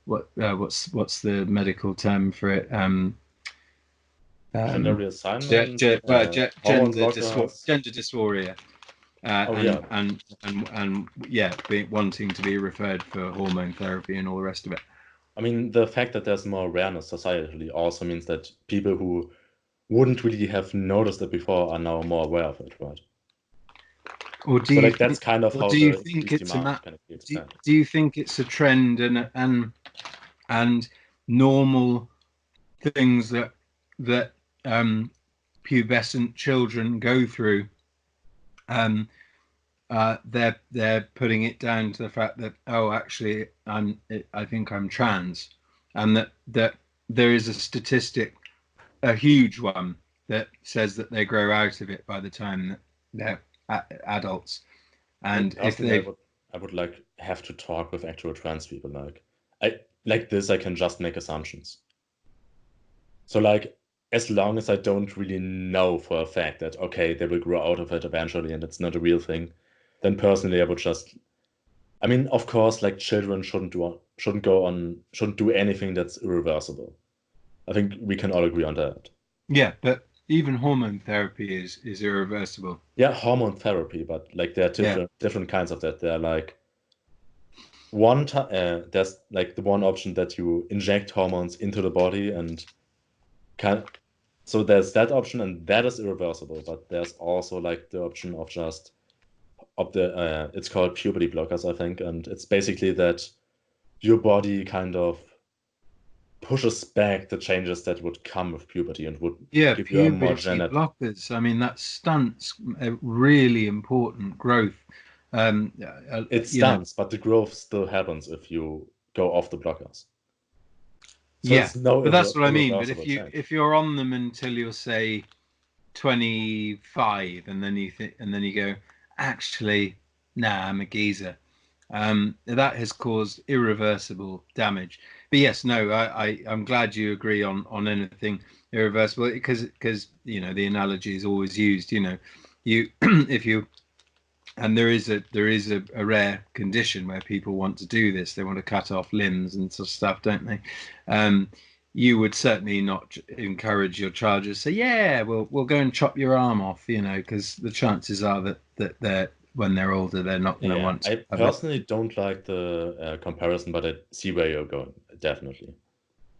what's the medical term for it? Gender reassignment, hormone blockers. Gender dysphoria. Wanting to be referred for hormone therapy and all the rest of it. I mean, the fact that there's more awareness societally also means that people who wouldn't really have noticed it before are now more aware of it, right? Or so like that's kind of how do you think it's demand kind of be expanded. Do you think it's a trend and normal things that pubescent children go through? They're putting it down to the fact that, oh, actually, I think I'm trans, and that there is a statistic, a huge one, that says that they grow out of it by the time that they're adults. And if they, I would like have to talk with actual trans people. I can just make assumptions. So like, as long as I don't really know for a fact that, okay, they will grow out of it eventually and it's not a real thing, then personally I would just, I mean, of course, like children shouldn't do anything that's irreversible. I think we can all agree on that. Yeah, but even hormone therapy is irreversible. Yeah, hormone therapy, but like there are different kinds of that. They're like there's like the one option that you inject hormones into the body and so there's that option, and that is irreversible. But there's also like the option of just it's called puberty blockers, I think, and it's basically that your body kind of pushes back the changes that would come with puberty and would give you a more genetic blockers. I mean, that stunts a really important growth. It stunts, but the growth still happens if you go off the blockers. So but that's what I mean. But if you're on them until you're, say, 25, and then you go, actually, nah, I'm a geezer. That has caused irreversible damage. But yes, no, I'm glad you agree on anything irreversible, because the analogy is always used. If you and there is a rare condition where people want to do this. They want to cut off limbs and sort of stuff, don't they? You would certainly not encourage your child to say, "Yeah, we'll go and chop your arm off," because the chances are that they're, when they're older, they're not going to want to. I personally don't like the comparison, but I see where you're going. Definitely.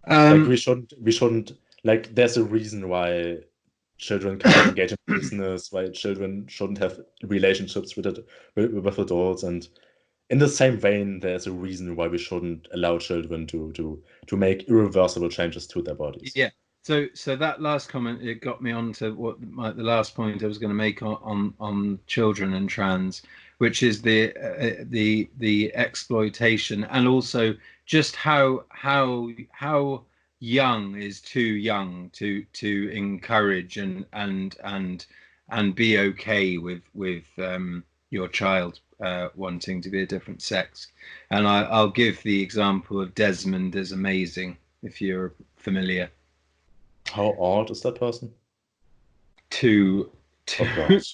Like we shouldn't like. There's a reason why children can't engage in business, why children shouldn't have relationships with adults, and in the same vein, there's a reason why we shouldn't allow children to make irreversible changes to their bodies. Yeah. So that last comment, it got me onto the last point I was going to make on children and trans, which is the exploitation, and also just how young is too young to encourage and be okay with your child wanting to be a different sex. And I'll give the example of Desmond as Amazing, if you're familiar. How old is that person?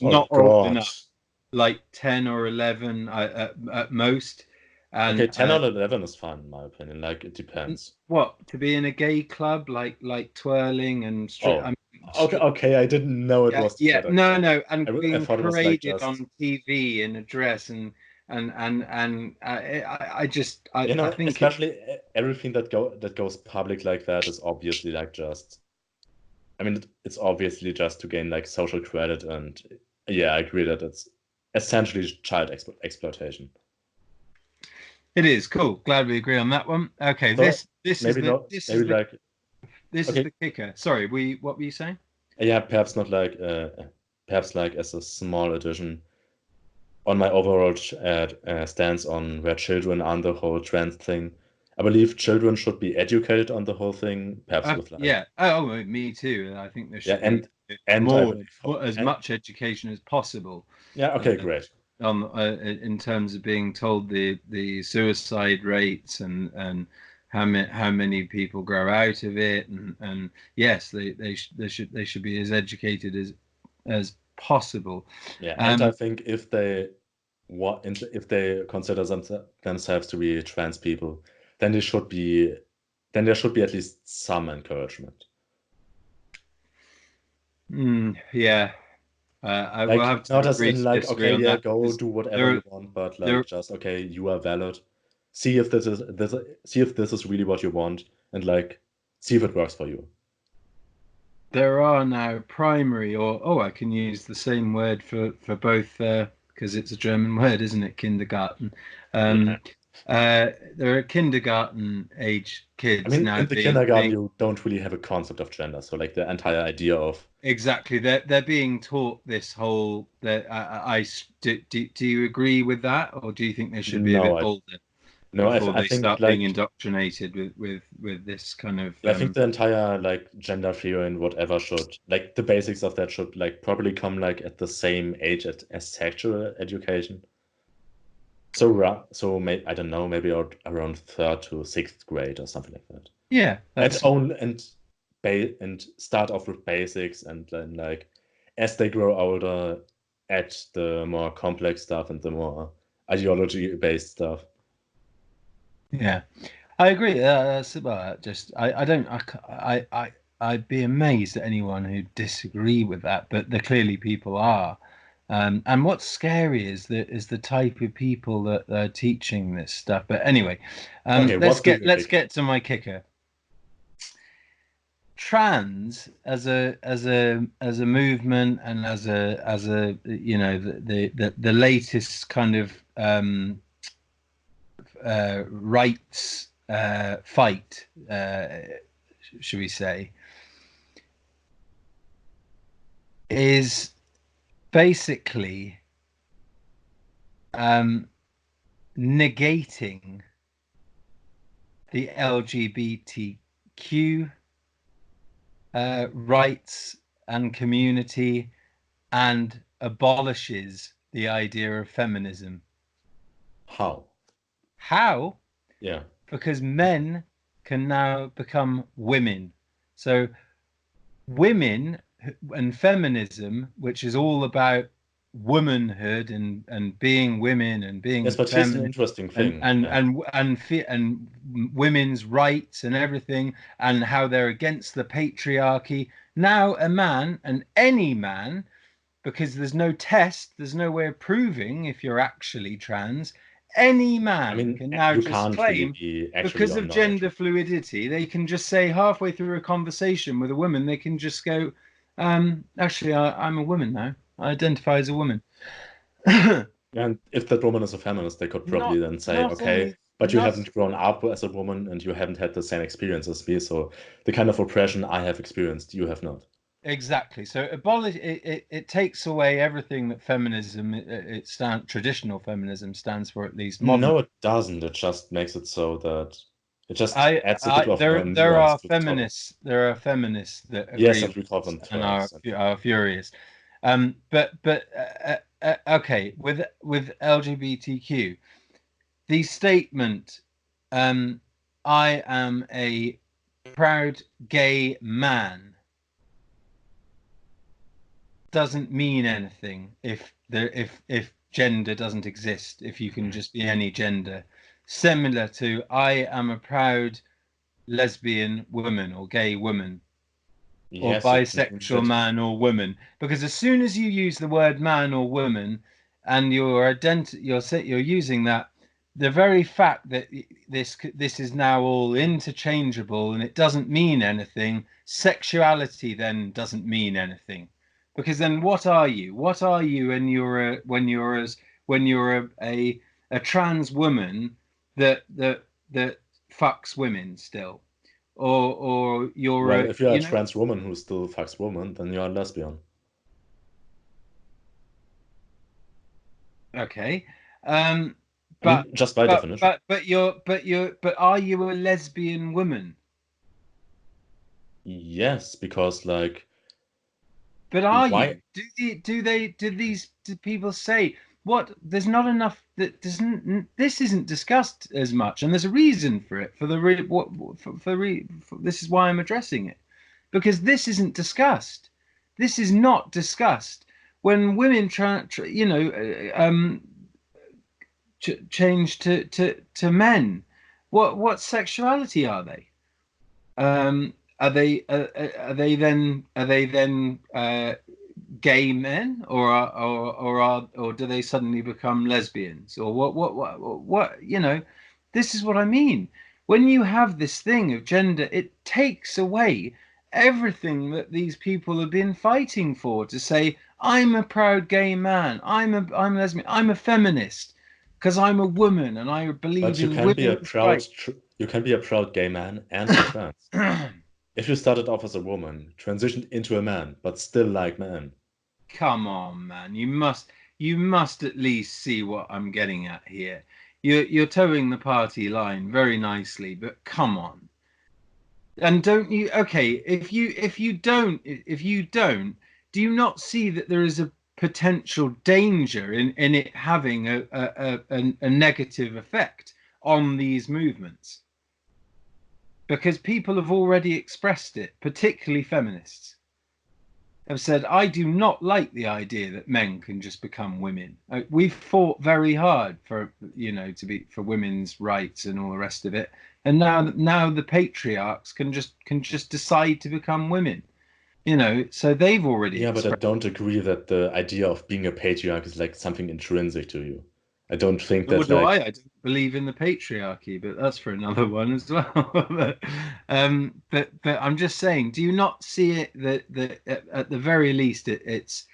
Not old enough, like 10 or 11 at most. And, okay, 10 or 11 is fine in my opinion. Like, it depends. What, to be in a gay club, like twirling and straight? Okay, I didn't know it was. Yeah, no, and being paraded on TV in a dress, and I think especially everything that goes public like that is obviously like just. I mean, it's obviously just to gain like social credit, and yeah, I agree that it's essentially child exploitation. It is cool. Glad we agree on that one. Okay, so this is the kicker. Sorry, what were you saying? Yeah, perhaps not like perhaps like as a small addition on my overall stance on where children are the whole trans thing. I believe children should be educated on the whole thing, perhaps with like... Yeah. Oh, me too. I think there should be more, as much education as possible. Yeah. Okay. Great. In terms of being told the suicide rates and how many people grow out of it, and yes, they should be as educated as possible. Yeah, and I think if they consider themselves to be trans people, then there should be at least some encouragement. Yeah. I will have to not as in like, okay, yeah, go do whatever you want, but like just, okay, you are valid. See if this is really what you want, and like see if it works for you. There are now primary, or I can use the same word for both because it's a German word, isn't it? Kindergarten. There are kindergarten age kids now. In the kindergarten, you don't really have a concept of gender, so like the entire idea of... Exactly, they're being taught this whole. Do you agree with that, or do you think they should be a bit older? No, before I they think start being indoctrinated with this kind of. I think the entire like gender theory and whatever should, like, the basics of that should like probably come like at the same age as sexual education. So I don't know, maybe around 3rd to 6th grade or something like that. Yeah, and start off with basics, and then like as they grow older, add the more complex stuff and the more ideology-based stuff. Yeah, I agree. I'd be amazed at anyone who disagree with that, but there clearly people are. And what's scary is the type of people that are teaching this stuff. But anyway, let's get to my kicker. Trans as a movement, and as a the latest kind of rights fight, should we say, is basically negating the LGBTQ rights and community, and abolishes the idea of feminism. How? Yeah. Because men can now become women. So women and feminism, which is all about womanhood and being women and being but here's an interesting thing, and women's rights and everything, and how they're against the patriarchy. Now a man, and any man, because there's no test, there's no way of proving if you're actually trans, any man can now just claim, because of gender fluidity, they can just say halfway through a conversation with a woman, they can just go, Actually, I'm a woman now. I identify as a woman. And if that woman is a feminist, they could probably Not then say, not okay, only but you not haven't grown up as a woman and you haven't had the same experience as me, so the kind of oppression I have experienced, you have not. exactly. So it takes away everything that feminism traditional feminism stands for, at least modern. No, it doesn't. It just makes it so that it just adds a bit of nuance to the topic. There are feminists that Yes, agree and with we call this them and TERFs. are furious. Okay, with LGBTQ, the statement, "I am a proud gay man," doesn't mean anything if gender doesn't exist, if you can just be any gender. Similar to "I am a proud lesbian woman" or "gay woman" or Yes, it means "bisexual that. man" or "woman," because as soon as you use the word "man" or "woman" and you're using that, the very fact that this is now all interchangeable and it doesn't mean anything, sexuality then doesn't mean anything, because then what are you? What are you when you're a trans woman that fucks women still, or you're Well, a if you're a trans woman who still fucks women, then you're a lesbian. okay, I mean, just by definition. but are you a lesbian woman? Yes, because like, But are why? you? Do people say what? There's not enough. That doesn't. This isn't discussed as much, and there's a reason for it. For the re, what for, re, for This is why I'm addressing it, because this isn't discussed. This is not discussed when women change to men. What sexuality are they? Are they then gay men, or do they suddenly become lesbians, or what? This is what I mean. When you have this thing of gender, it takes away everything that these people have been fighting for, to say, "I'm a proud gay man, I'm lesbian, I'm a feminist because I'm a woman and I But believe you in can be a women's rights." you can be a proud gay man and be trans. If you started off as a woman, transitioned into a man, but still like men. Come on, man. You must at least see what I'm getting at here. You're towing the party line very nicely, but come on. And don't you, okay, if you don't, do you not see that there is a potential danger in it having a negative effect on these movements? Because people have already expressed it, particularly feminists have said, "I do not like the idea that men can just become women." We've fought very hard for, for women's rights and all the rest of it, and now the patriarchs can just decide to become women. So they've already Yeah, but I expressed. don't agree that the idea of being a patriarch is like something intrinsic to you. I don't think Nor that do I. like, I don't believe in the patriarchy, but that's for another one as well. but I'm just saying, do you not see it that at the very least it's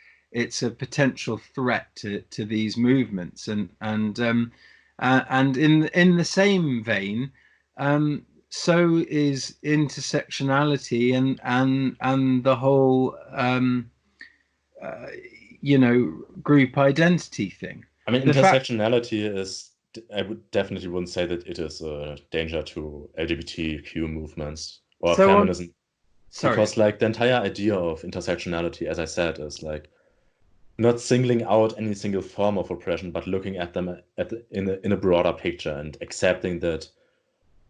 a potential threat to these movements, and in the same vein, so is intersectionality and the whole uh, group identity thing. I mean, The fact. intersectionality is, I would definitely wouldn't say that it is a danger to LGBTQ movements or So on. feminism, Sorry. because like the entire idea of intersectionality, as I said, is like not singling out any single form of oppression, but looking at them in a broader picture and accepting that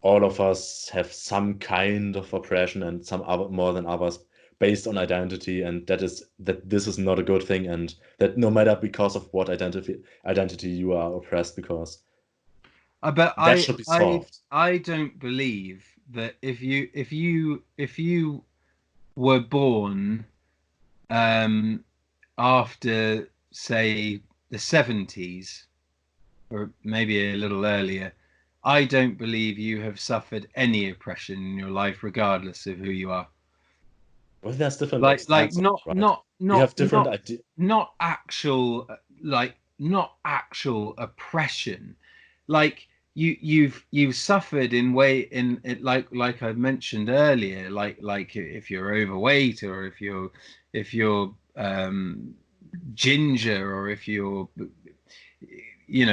all of us have some kind of oppression and some other more than others based on identity, and that this is not a good thing, and that no matter because of what identity you are oppressed because But that I should be I solved. I don't believe that if you were born um, after, say, the 70s, or maybe a little earlier, I don't believe you have suffered any oppression in your life, regardless of who you are. Well, there's different like extents, not right? not We have not different not ideas. not actual not actual oppression. Like you've suffered in way in it, like I mentioned earlier, like if you're overweight, or if you're ginger, or if you're,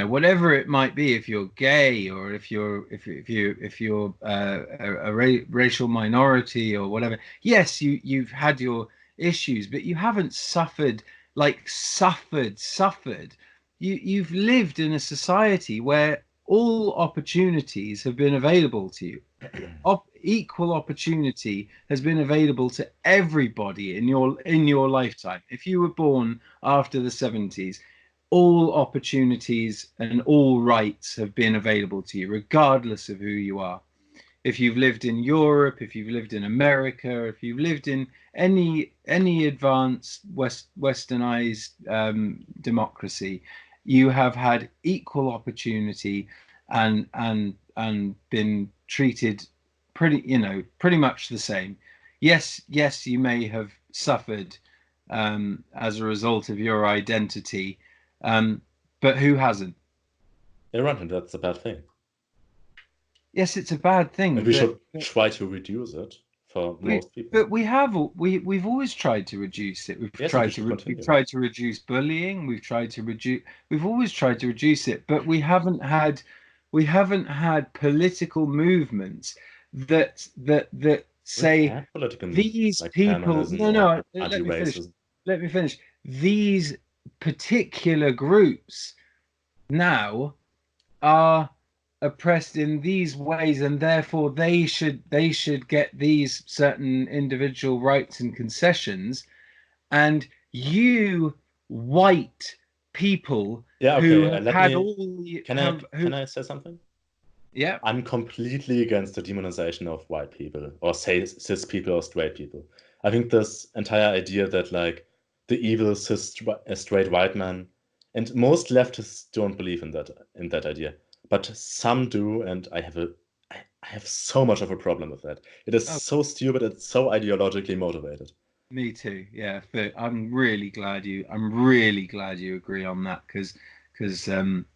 whatever it might be, if you're gay, or if you're a racial minority or whatever. Yes, you've had your issues, but you haven't suffered, like suffered. You've lived in a society where all opportunities have been available to you. Equal opportunity has been available to everybody in your lifetime. If you were born after the 70s, all opportunities and all rights have been available to you, regardless of who you are. If you've lived in Europe, if you've lived in America, if you've lived in any advanced westernized democracy, you have had equal opportunity, and been treated pretty much the same. Yes, you may have suffered as a result of your identity, but who hasn't? Yeah, right, and that's a bad thing. Yes, it's a bad thing, And we but should try to reduce it for most people. but we've always tried to reduce it. Yes, and we should We've continue. tried to reduce bullying. We've always tried to reduce it, but we haven't had political movements that say had political these like people. feminism No, or let me finish. anti-racism. Let me finish. These particular groups now are oppressed in these ways, and therefore they should get these certain individual rights and concessions. And you white people Yeah, who okay. have Let had me. all the have who Can I say something? yeah I'm completely against the demonization of white people, or say cis people or straight people. I think this entire idea that like the evil cis straight white man, and most leftists don't believe in that idea, but some do, and I have so much of a problem with that. It is oh, so stupid. It's so ideologically motivated. me too, yeah. But I'm really glad you agree on that, because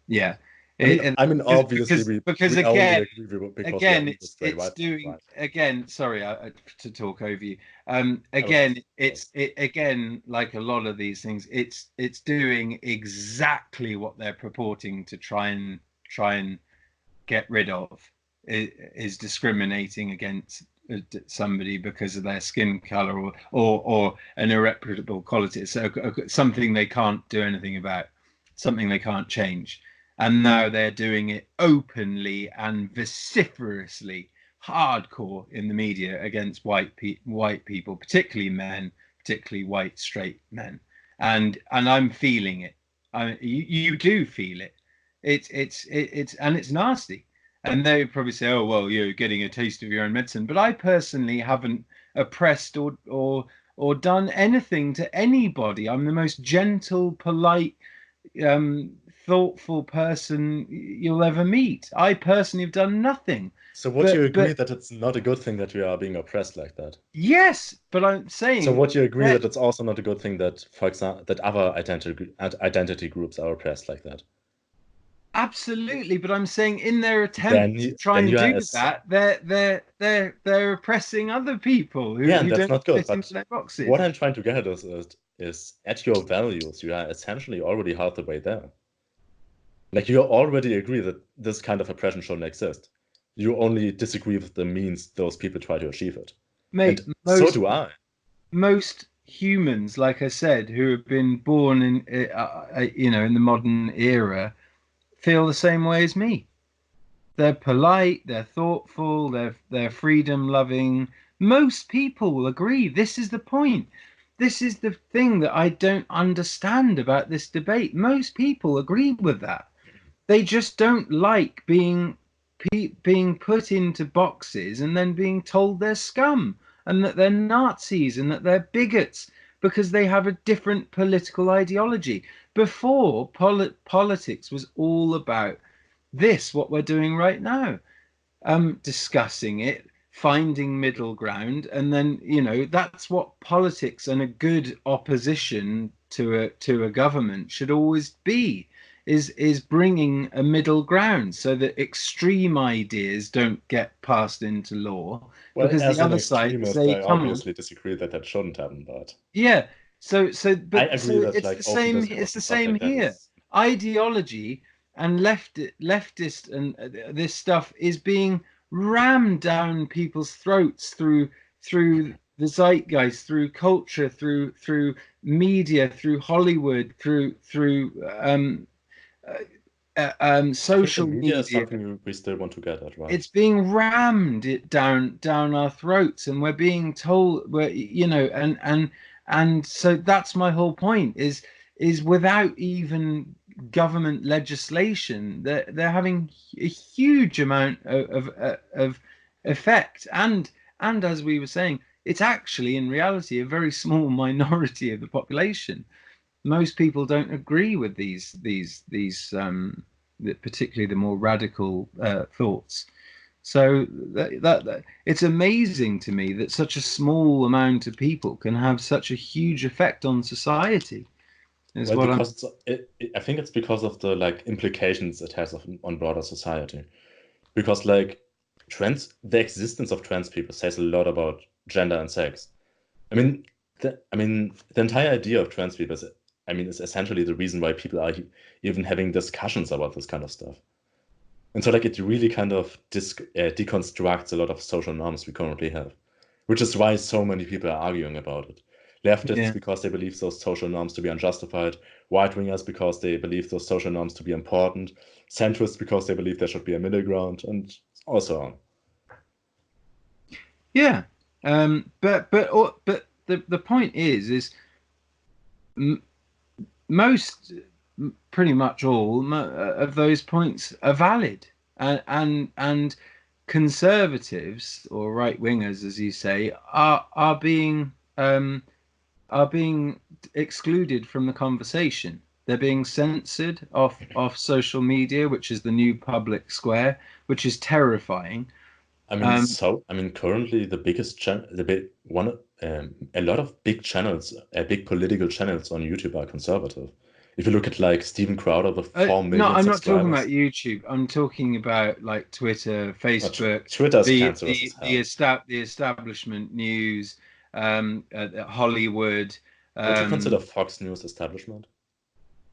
yeah. Obviously Because we only again, agree with because we are again evil it's straight it's white, doing right? again sorry to talk over you. I was Again, just again, like a lot of these things, it's doing exactly what they're purporting to try and get rid of, is discriminating against somebody because of their skin color, or an irreparable quality. So something they can't do anything about, something they can't change. And now they're doing it openly and vociferously, hardcore in the media against white people, particularly men, particularly white straight men. And I'm feeling it. You do feel it. It's nasty. And they would probably say, "Oh well, you're getting a taste of your own medicine." But I personally haven't oppressed or done anything to anybody. I'm the most gentle, polite, um, thoughtful person you'll ever meet. I personally have done nothing. So would you agree But that it's not a good thing that we are being oppressed like that? yes, but I'm So saying would you agree that that it's also not a good thing that, for example, that other identity groups are oppressed like that? absolutely. But I'm saying in their Then attempt to you, try then and you are do as that, they're oppressing other people who, yeah, and who that's don't not good. fit into But their what boxes. I'm trying to get at is at your values, you are essentially already half the way there. Like you already agree that this kind of oppression shouldn't exist. You only disagree with the means those people try to achieve it. Mate, And so do I. most humans, like I said, who have been born in the modern era, feel the same way as me. They're polite, they're thoughtful, they're freedom loving. Most people will agree. This is the point. This is the thing that I don't understand about this debate. Most people agree with that. They just don't like being put into boxes and then being told they're scum, and that they're Nazis, and that they're bigots because they have a different political ideology. Before, politics was all about this, what we're doing right now, discussing it, finding middle ground, and then that's what politics and a good opposition to a government should always be, is bringing a middle ground so that extreme ideas don't get passed into law, Well, because as the an other side extremist, say, I come on. obviously disagree that shouldn't happen, but Yeah. So I but agree so that it's like the open same. discourse It's and the stuff same like that here. is. Ideology and leftist and this stuff is being rammed down people's throats through the zeitgeist, through culture, through media, through Hollywood, through I think the social media is media. something we still want to get at, right? It's being rammed it down our throats, and we're being told, and so that's my whole point, is without even government legislation, they're having a huge amount of effect, and as we were saying, it's actually in reality a very small minority of the population. Most people don't agree with these particularly the more radical thoughts. So that it's amazing to me that such a small amount of people can have such a huge effect on society. Is Well, what I'm. because I think it's because of the like implications it has on broader society. Because like the existence of trans people says a lot about gender and sex. I mean, the entire idea of trans people is essentially the reason why people are even having discussions about this kind of stuff. And so like it really kind of deconstructs a lot of social norms we currently have, which is why so many people are arguing about it. Leftists Yeah. because they believe those social norms to be unjustified, right-wingers because they believe those social norms to be important, centrists because they believe there should be a middle ground, and so on. Yeah. But the point is most, pretty much all of those points are valid, and conservatives or right wingers, as you say, are being excluded from the conversation. They're being censored off social media, which is the new public square, which is terrifying. Currently the biggest a lot of big channels, big political channels on YouTube are conservative. If you look at like Steven Crowder with 4 No, million I'm not talking subscribers, about YouTube. I'm talking about like Twitter, Facebook, Twitter's the cancerous as hell. the establishment news, Hollywood. Would you consider Fox News establishment?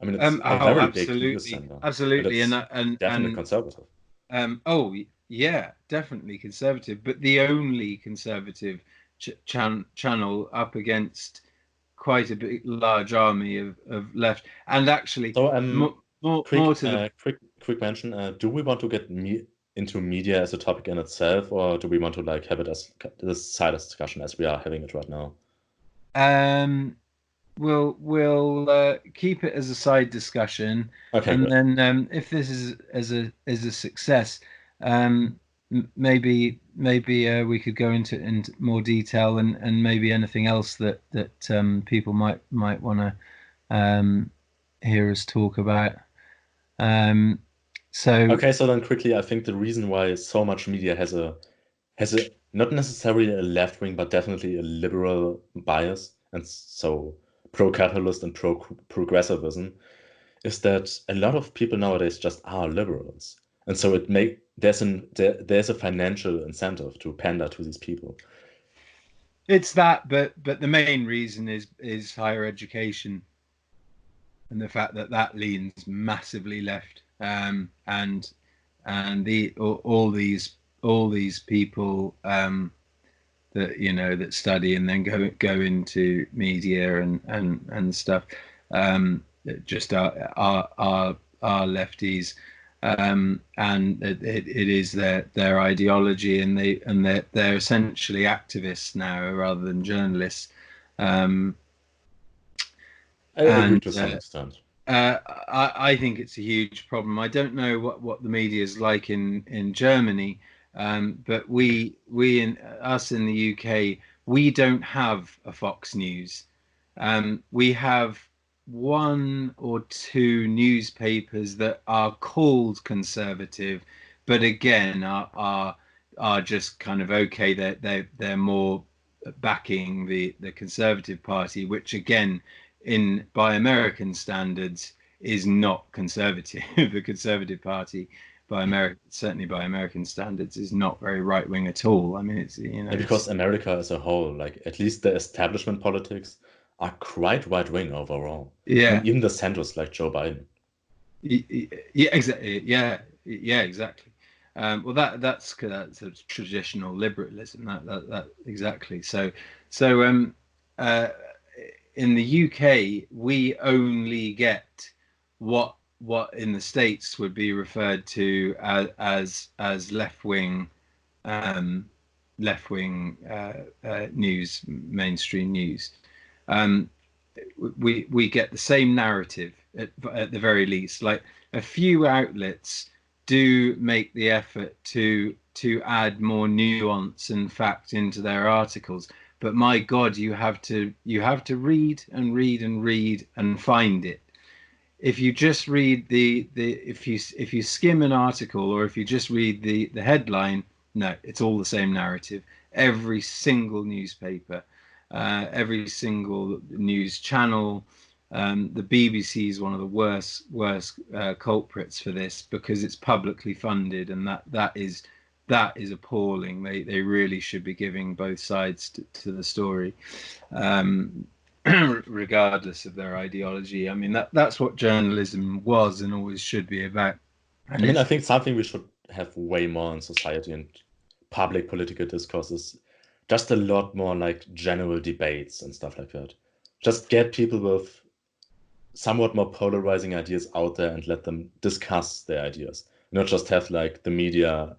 I mean, it's a Oh, very big news absolutely, center, but absolutely, it's and definitely conservative. oh yeah, definitely conservative, but the only conservative channel up against quite a big large army of left, and actually So more to the quick mention. Do we want to get into media as a topic in itself, or do we want to like have it as this side discussion as we are having it right now? We'll keep it as a side discussion, Okay, and good. then if this is as a success, maybe we could go into more detail, and maybe anything else that people might want to hear us talk about. Okay, so then quickly, I think the reason why so much media has a not necessarily a left wing, but definitely a liberal bias, and so pro-capitalist and progressivism, is that a lot of people nowadays just are liberals, and so there's a financial incentive to pander to these people. It's that, but the main reason is higher education, and the fact that leans massively left, and all these people that that study and then go into media and stuff, that just are lefties, and it is their ideology, and they're essentially activists now rather than journalists. I agree And to some extent. I think it's a huge problem. I don't know what the media is like in Germany, but we in us in the UK, we don't have a Fox News. We have one or two newspapers that are called conservative, but again are are just kind of okay. They're more backing the Conservative Party, which again, by American standards, is not conservative. The Conservative Party, certainly by American standards, is not very right wing at all. I mean, it's because America as a whole, like at least the establishment politics are quite right wing overall. Yeah. I mean, even the centrists like Joe Biden. Yeah, exactly. Yeah, exactly. Well, that's a traditional liberalism. That exactly. So in the UK, we only get what in the States would be referred to as left wing news, mainstream news. We get the same narrative at the very least. Like, a few outlets do make the effort to add more nuance and fact into their articles, but my God, you have to read and read and read and find it. If you just read if you skim an article, or if you just read the headline, no, it's all the same narrative. Every single newspaper, every single news channel. The BBC is one of the worst culprits for this, because it's publicly funded, and that is appalling. They really should be giving both sides to the story, regardless of their ideology. I mean, that's what journalism was and always should be about. And I mean, I think something we should have way more in society and public political discourses, just a lot more like general debates and stuff like that. Just get people with somewhat more polarizing ideas out there and let them discuss their ideas. Not just have like the media.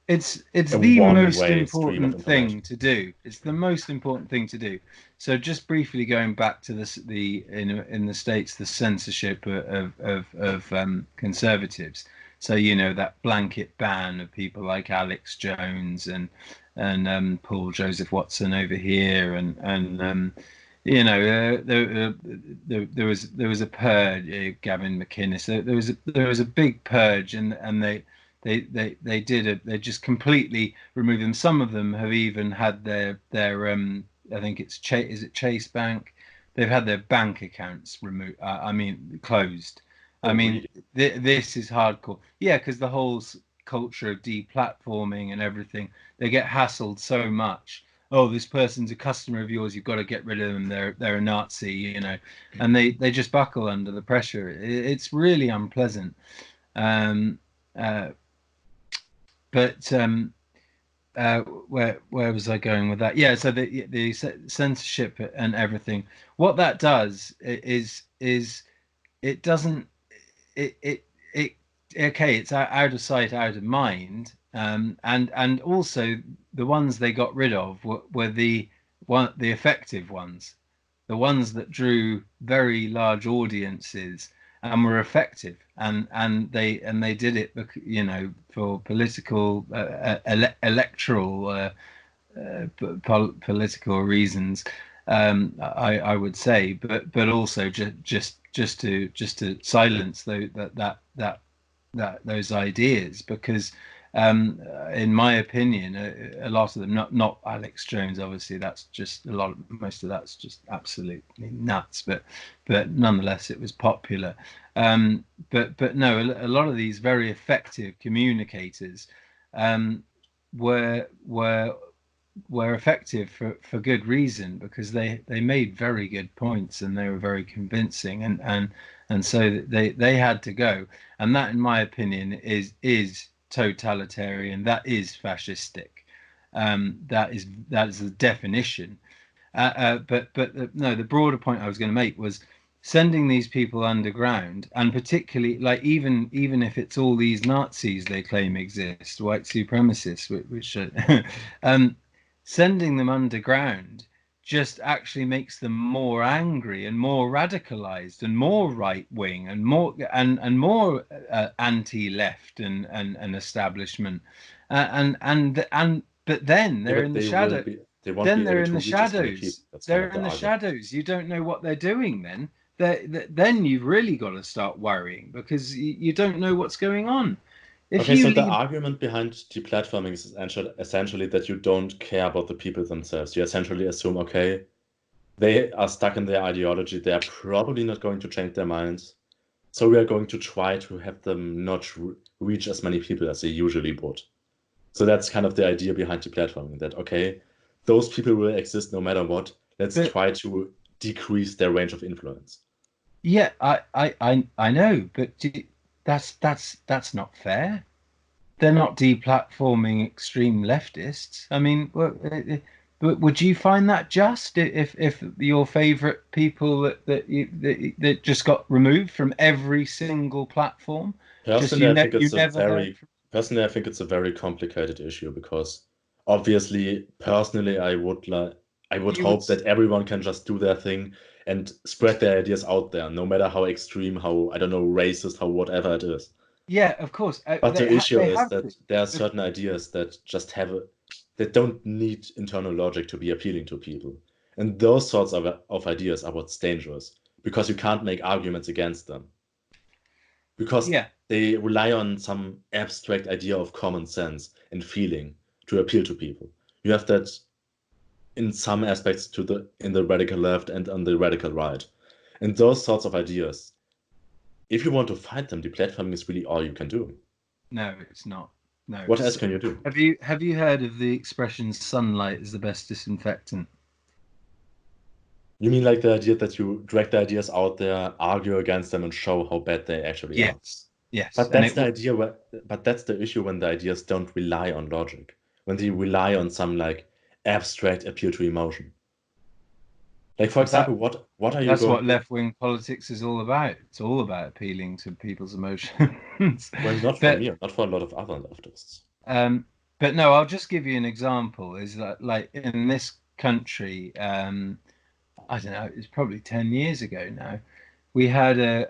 It's the most important thing to do. It's the most important thing to do. So just briefly going back to this, in the States, the censorship of conservatives. So, that blanket ban of people like Alex Jones and Paul Joseph Watson over here, and there was a purge, Gavin McInnes. There was a big purge, and they just completely removed them. Some of them have even had their I think it's Chase Bank. They've had their bank accounts removed. Closed. I mean, really? This is hardcore. Yeah, because the whole culture of deplatforming and everything, they get hassled so much. Oh, this person's a customer of yours, you've got to get rid of them, they're a Nazi, and they just buckle under the pressure. It's really unpleasant. Where was I going with that? Yeah, so the censorship and everything. What that does is it doesn't okay, it's out of sight, out of mind. And also the ones they got rid of were the effective ones, the ones that drew very large audiences and were effective, and they did it, for political electoral political reasons, I would say, but also just to silence those ideas, because in my opinion, a lot of them, not Alex Jones, obviously, that's just most of that's just absolutely nuts, but nonetheless it was popular. But no, a lot of these very effective communicators were effective for good reason, because they made very good points and they were very convincing, and so they had to go, and that, in my opinion, is totalitarian, that is fascistic, that is the definition. But no, the broader point I was going to make was sending these people underground, and particularly, like, even if it's all these Nazis they claim exist, white supremacists, which sending them underground just actually makes them more angry and more radicalized and more right wing and more anti-left and establishment, but then they're in the shadow. Then they're in the shadows. They're in the shadows. You don't know what they're doing. Then you've really got to start worrying, because you don't know what's going on. If Okay, you so the leave, argument behind deplatforming is essentially that you don't care about the people themselves. You essentially assume, okay, they are stuck in their ideology. They are probably not going to change their minds. So we are going to try to have them not reach as many people as they usually would. So that's kind of the idea behind deplatforming, that, okay, those people will exist no matter what. Let's but try to decrease their range of influence. yeah, I know, but that's not fair. They're not deplatforming extreme leftists. I mean, would you find that just if your favorite people that just got removed from every single platform, just Personally, I think you it's a never heard very from? personally I think it's a very complicated issue, because obviously, personally, I would You would, hope that everyone can just do their thing and spread their ideas out there, no matter how extreme, how, I don't know, racist, how whatever it is. yeah, of course. But the issue They is have to. that there are certain ideas that just that don't need internal logic to be appealing to people. And those sorts of ideas are what's dangerous, because you can't make arguments against them, because Yeah, they rely on some abstract idea of common sense and feeling to appeal to people. You have that in some aspects in the radical left and on the radical right. And those sorts of ideas, if you want to fight them, deplatforming is really all you can do. no, it's not. No. What else can you do? Have you heard of the expression "sunlight is the best disinfectant"? You mean like the idea that you drag the ideas out there, argue against them, and show how bad they actually are? Yes, yes, But and that's it the idea. But that's the issue, when the ideas don't rely on logic, when they rely on some like abstract appeal to emotion. Like, for that example, what are you that's going what to? left-wing politics is all about. It's all about appealing to people's emotions. Well, not for But me, not for a lot of other leftists. um, but no, I'll just give you an example. Is that like in this country, I don't know, it's probably 10 years ago now, we had a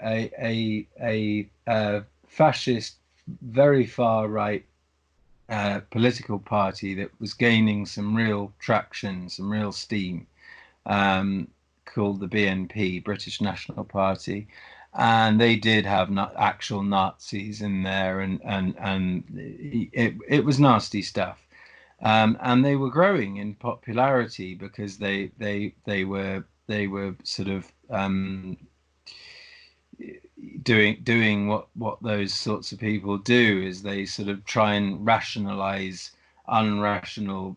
fascist, very far right political party that was gaining some real traction, some real steam, um, called the BNP, British National Party, and they did have actual Nazis in there, and it was nasty stuff. And they were growing in popularity because they were sort of doing what those sorts of people do, is they sort of try and rationalize unrational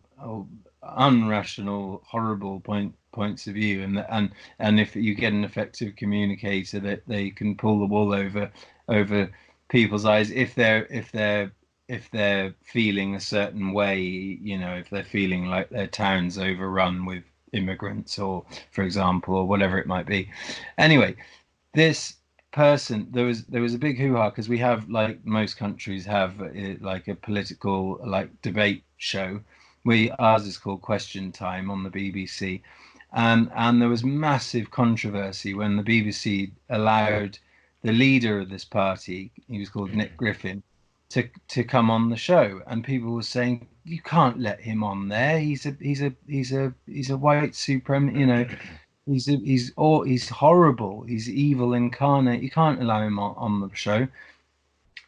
unrational horrible points of view, and if you get an effective communicator, that they can pull the wool over people's eyes if they're feeling a certain way, if they're feeling like their town's overrun with immigrants, or for example, or whatever it might be. Anyway, this person, there was a big hoo-ha because we have, like most countries have, like a political like debate show. Ours is called Question Time on the BBC, and there was massive controversy when the BBC allowed the leader of this party, he was called Nick Griffin, to come on the show, and people were saying, you can't let him on there, he's a white supremacist. He's horrible. He's evil incarnate. You can't allow him on the show.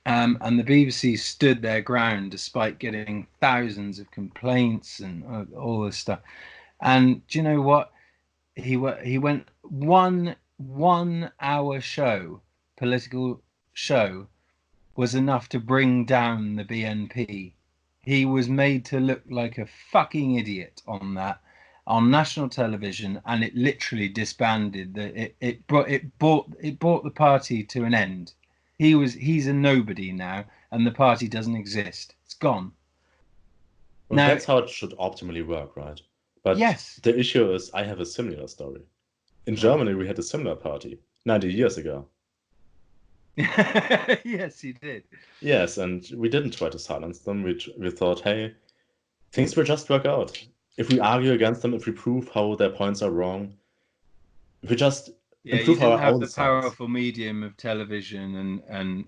And the BBC stood their ground despite getting thousands of complaints and all this stuff. And do you know what? He went one hour show, political show, was enough to bring down the BNP. He was made to look like a fucking idiot on national television, and it literally disbanded. It brought the party to an end. He's a nobody now, and the party doesn't exist. It's gone. Well, Now, that's how it should optimally work, right? But yes. the issue is, I have a similar story. In Germany, we had a similar party 90 years ago. Yes, he did. Yes, and we didn't try to silence them. We thought, hey, things will just work out. If we argue against them, if we prove how their points are wrong, if we just Yeah, you improve didn't our have own the sides. powerful medium of television and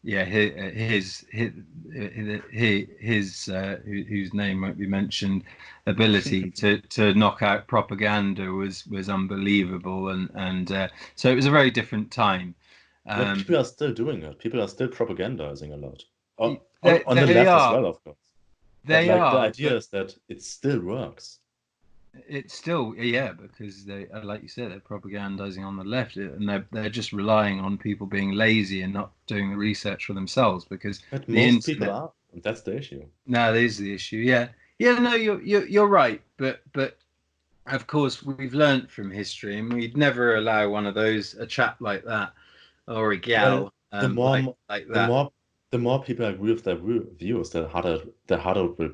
yeah, whose name won't be mentioned, ability to knock out propaganda was unbelievable, and so it was a very different time. But people are still doing it. People are still propagandizing a lot. On the They left as are. well, of course. They But like the are. idea is that it still works. It's still, yeah, because they, like you said, they're propagandizing on the left, and they're just relying on people being lazy and not doing the research for themselves. Because But the most people internet, are, and that's the issue. no, that is the issue. Yeah, yeah, no, you're right. But of course, we've learnt from history, and we'd never allow one of those, a chap like that, or a Well, gal, the more like the that. more the more people agree with their views, the harder it will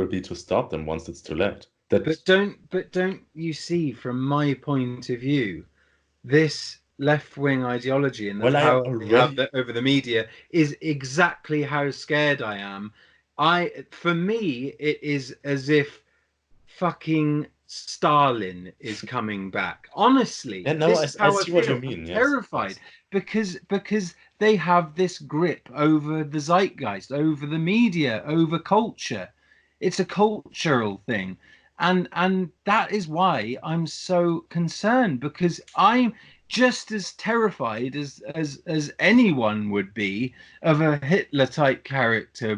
be to stop them once it's too late. But don't you see, from my point of view, this left-wing ideology and the Well, I power they have already over the media is exactly how scared I am. For me, it is as if fucking Stalin is coming back. Honestly, yeah, no, this I is how I see what you feel. I'm mean. Yes, terrified yes. because they have this grip over the zeitgeist, over the media, over culture. It's a cultural thing. And that is why I'm so concerned, because I'm just as terrified as anyone would be of a Hitler type character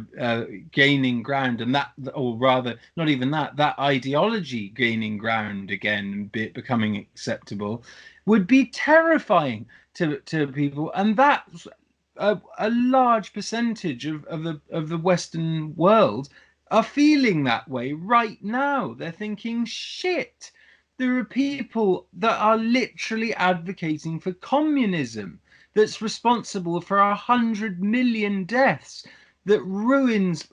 gaining ground, and that, or rather, not even that, that ideology gaining ground again and becoming acceptable, would be terrifying to people, and that's a large percentage of the Western world are feeling that way right now. They're thinking, shit, there are people that are literally advocating for communism that's responsible for 100 million deaths, that ruins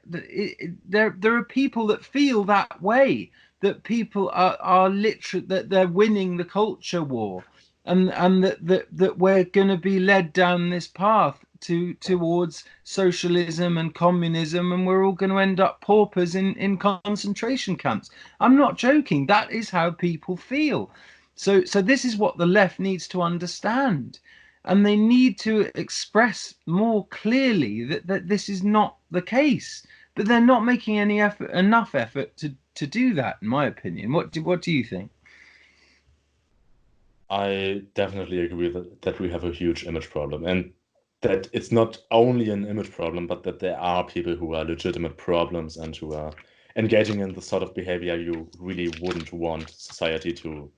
there are people that feel that way, that people are literally, that they're winning the culture war, and that we're going to be led down this path towards socialism and communism, and we're all going to end up paupers in concentration camps. I'm not joking. That is how people feel. So this is what the left needs to understand, and they need to express more clearly that this is not the case. But they're not making any effort, enough effort to do that, in my opinion. What do you think? I definitely agree that we have a huge image problem, and that it's not only an image problem, but that there are people who are legitimate problems and who are engaging in the sort of behavior you really wouldn't want society to.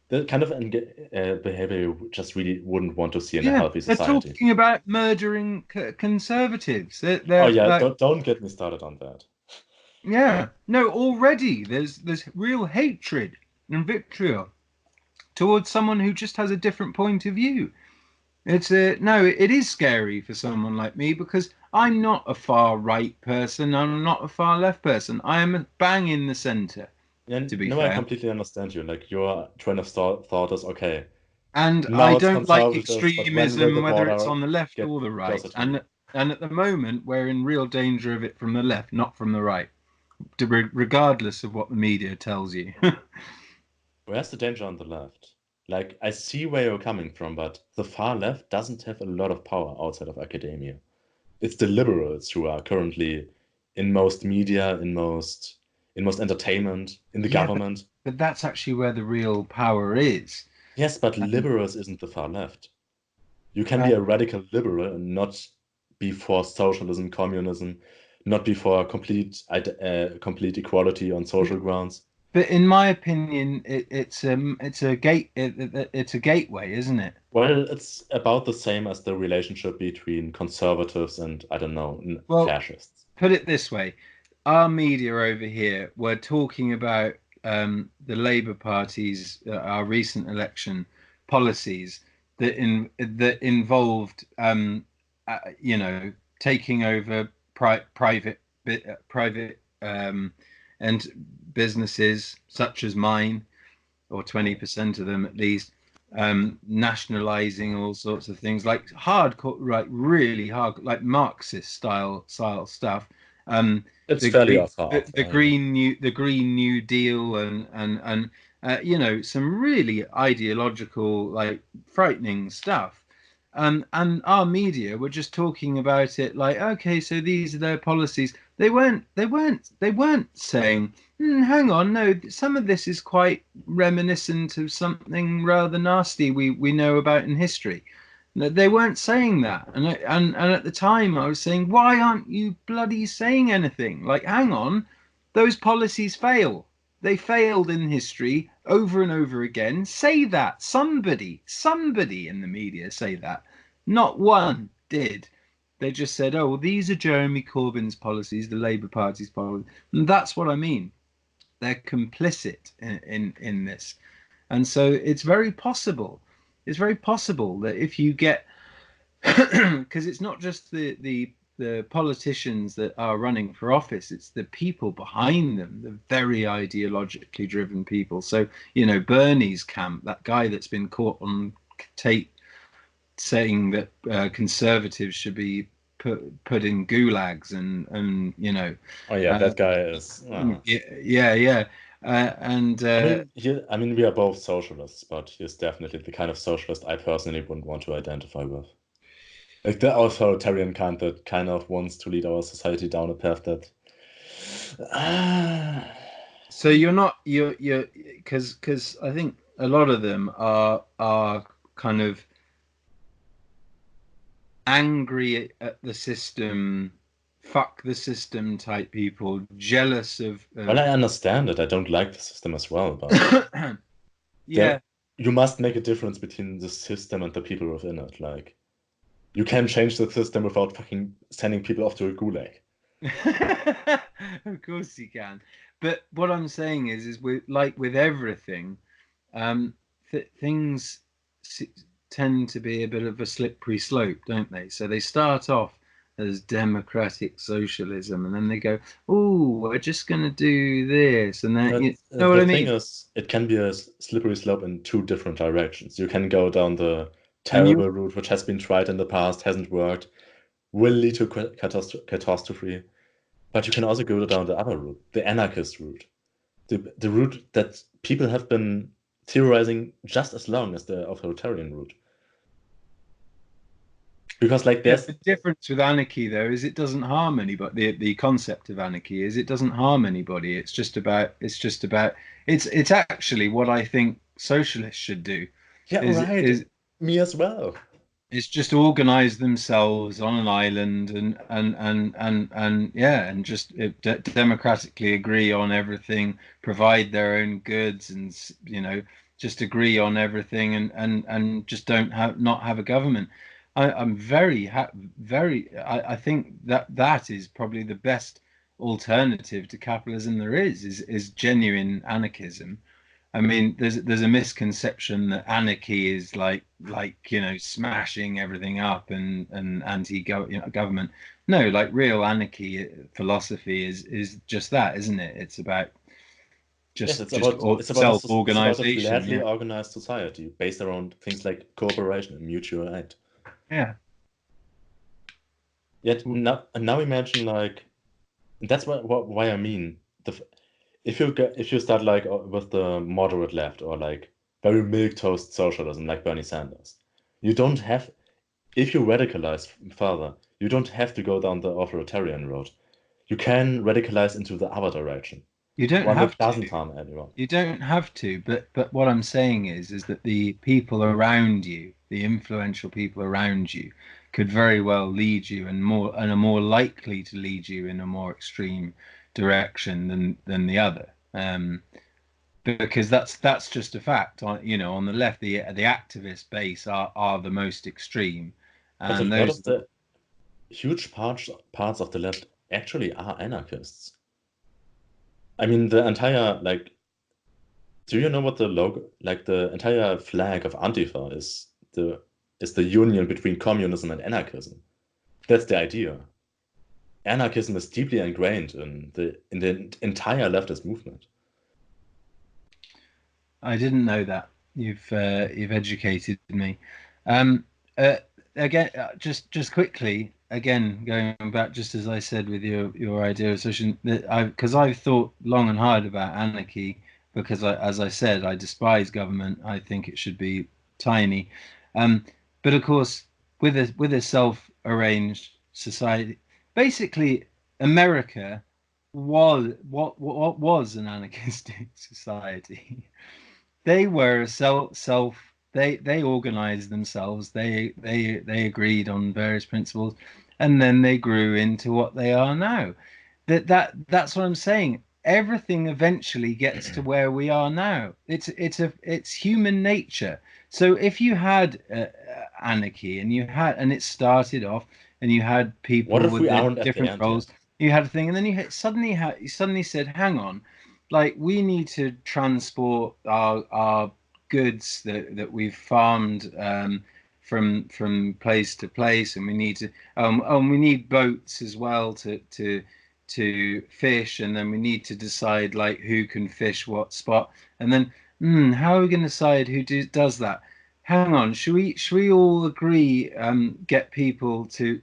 The kind of behavior you just really wouldn't want to see in a Yeah, healthy they're society. talking about murdering conservatives. Oh They're yeah, like, don't get me started on that. yeah, no, already there's real hatred and vitriol towards someone who just has a different point of view. It's a no, it is scary for someone like me, because I'm not a far right person. I'm not a far left person. I am a bang in the center, to And be no, I fair. completely understand you. Like your train of thought is okay. And I Now it's don't like conservatives, but when will the extremism, whether it's border on the left get or the right. closer to me? And at the moment, we're in real danger of it from the left, not from the right, regardless of what the media tells you. Where's the danger on the left? Like, I see where you're coming from, but the far left doesn't have a lot of power outside of academia. It's the liberals who are currently in most media, in most entertainment, in the Yeah, government. but that's actually where the real power is. Yes, but Um, liberals isn't the far left. You can uh, be a radical liberal and not be for socialism, communism, not be for complete equality on social grounds. but in my opinion, it's a it's a gateway, isn't it? Well, it's about the same as the relationship between conservatives and, I don't know, Well, fascists. put it this way: our media over here were talking about the Labour Party's our recent election policies that involved you know, taking over private and businesses such as mine, or 20% of them at least, nationalizing all sorts of things, like hardcore, like really hard, like Marxist style stuff. It's fairly off yeah. The Green New Deal, and you know, some really ideological, like frightening stuff. and our media were just talking about it like, okay, so these are their policies. They weren't saying, hang on, no, some of this is quite reminiscent of something rather nasty we know about in history. No, they weren't saying that, and at the time I was saying, why aren't you bloody saying anything? Like, hang on, those policies fail. They failed in history over and over again. Say that. Somebody in the media say that. Not one did. They just said, oh, well, these are Jeremy Corbyn's policies, the Labour Party's policies. And that's what I mean. They're complicit in this. And so it's very possible. It's very possible that if you get, because it's not just the politicians that are running for office, it's the people behind them, the very ideologically driven people. So, you know, Bernie's camp, that guy that's been caught on tape saying that conservatives should be put in gulags, and you know, Oh yeah, that guy is. yeah. I mean, we are both socialists, but he's definitely the kind of socialist I personally wouldn't want to identify with. Like the authoritarian kind that kind of wants to lead our society down a path that. So you're because I think a lot of them are kind of angry at the system, fuck the system type people, jealous of. Well, I understand it. I don't like the system as well, but yeah, you must make a difference between the system and the people within it. Like, you can change the system without fucking sending people off to a gulag. Of course you can. But what I'm saying is with everything, things tend to be a bit of a slippery slope, don't they? So they start off as democratic socialism, and then they go, "Oh, we're just going to do this," and then you know what I mean. The thing is, it can be a slippery slope in two different directions. You can go down the terrible route, which has been tried in the past, hasn't worked, will lead to catastrophe. But you can also go down the other route, the anarchist route, the route that people have been theorizing just as long as the authoritarian route. Because like there's the difference with anarchy though is it doesn't harm anybody. The concept of anarchy is it doesn't harm anybody. It's actually what I think socialists should do. Yeah, right. Me as well. It's just organize themselves on an island and just democratically agree on everything, provide their own goods, and you know, just agree on everything, and just not have a government. I'm I think that is probably the best alternative to capitalism there is genuine anarchism. I mean, there's a misconception that anarchy is like you know, smashing everything up and anti-government. No, like real anarchy philosophy is just that, isn't it? It's about self-organization. It's about a flatly organized society based around things like cooperation and mutual aid. Yeah. Yet now imagine like that's why I mean if you start like with the moderate left or like very milquetoast socialism like Bernie Sanders, you don't have, if you radicalize further, you don't have to go down the authoritarian road. You can radicalize into the other direction. You don't have to. Doesn't harm anyone. You don't have to, but what I'm saying is that the people around you, the influential people around you, could very well lead you and are more likely to lead you in a more extreme direction than the other. Because that's just a fact. You know, on the left, the activist base are the most extreme, and a lot of the huge parts of the left actually are anarchists. I mean, the entire like, do you know what the logo, like the entire flag of Antifa is? The union between communism and anarchism. That's the idea. Anarchism is deeply ingrained in the entire leftist movement. I didn't know that. You've educated me. Again, just quickly, again going back, just as I said with your idea of social, because I've thought long and hard about anarchy, because as I said, I despise government. I think it should be tiny. But of course, with a self-arranged society. Basically, America was what was an anarchistic society. They were a self. They organized themselves. They agreed on various principles, and then they grew into what they are now. That's what I'm saying. Everything eventually gets to where we are now. It's human nature. So if you had anarchy and it started off and you had What people if with we their aren't at the different end roles, yet? you had a thing, and then you suddenly said, "Hang on, like we need to transport our goods that we've farmed from place to place, and we need to and we need boats as well to fish, and then we need to decide like who can fish what spot, and then how are we going to decide does that? Hang on, should we all agree, get people to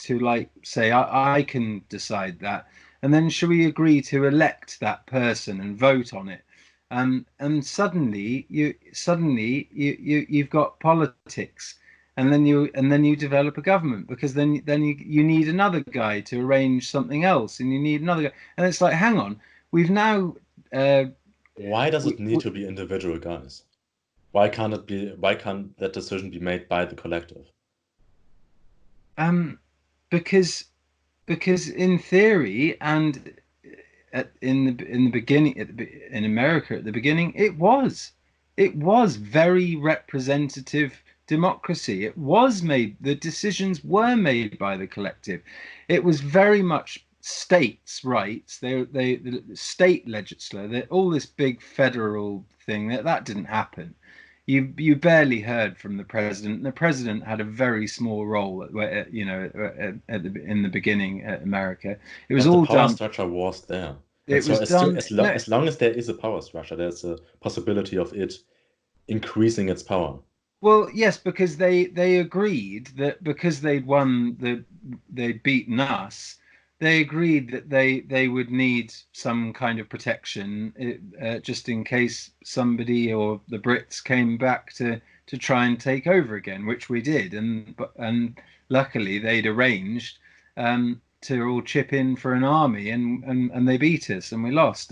like say I can decide that, and then should we agree to elect that person and vote on it? And you've got politics, and then you develop a government, because then you need another guy to arrange something else, and you need another guy, and it's like, hang on, we've now uh, Why does it need we, to be individual guys? Why can't it be? Why can't that decision be made by the collective? um because in theory, and in the beginning, in America at the beginning, it was very representative democracy. It was made, the decisions were made by the collective. It was very much states' rights. The state legislature, all this big federal thing, that didn't happen. You barely heard from the president. The president had a very small role in the beginning at America. It was But the all power done. structure was there. And It so was done. No, as long as there is a power structure, there's a possibility of it increasing its power. well, yes, because they agreed that because they'd beaten us, they agreed that they would need some kind of protection, just in case somebody or the Brits came back to try and take over again, which we did, and luckily they'd arranged to all chip in for an army, and they beat us and we lost.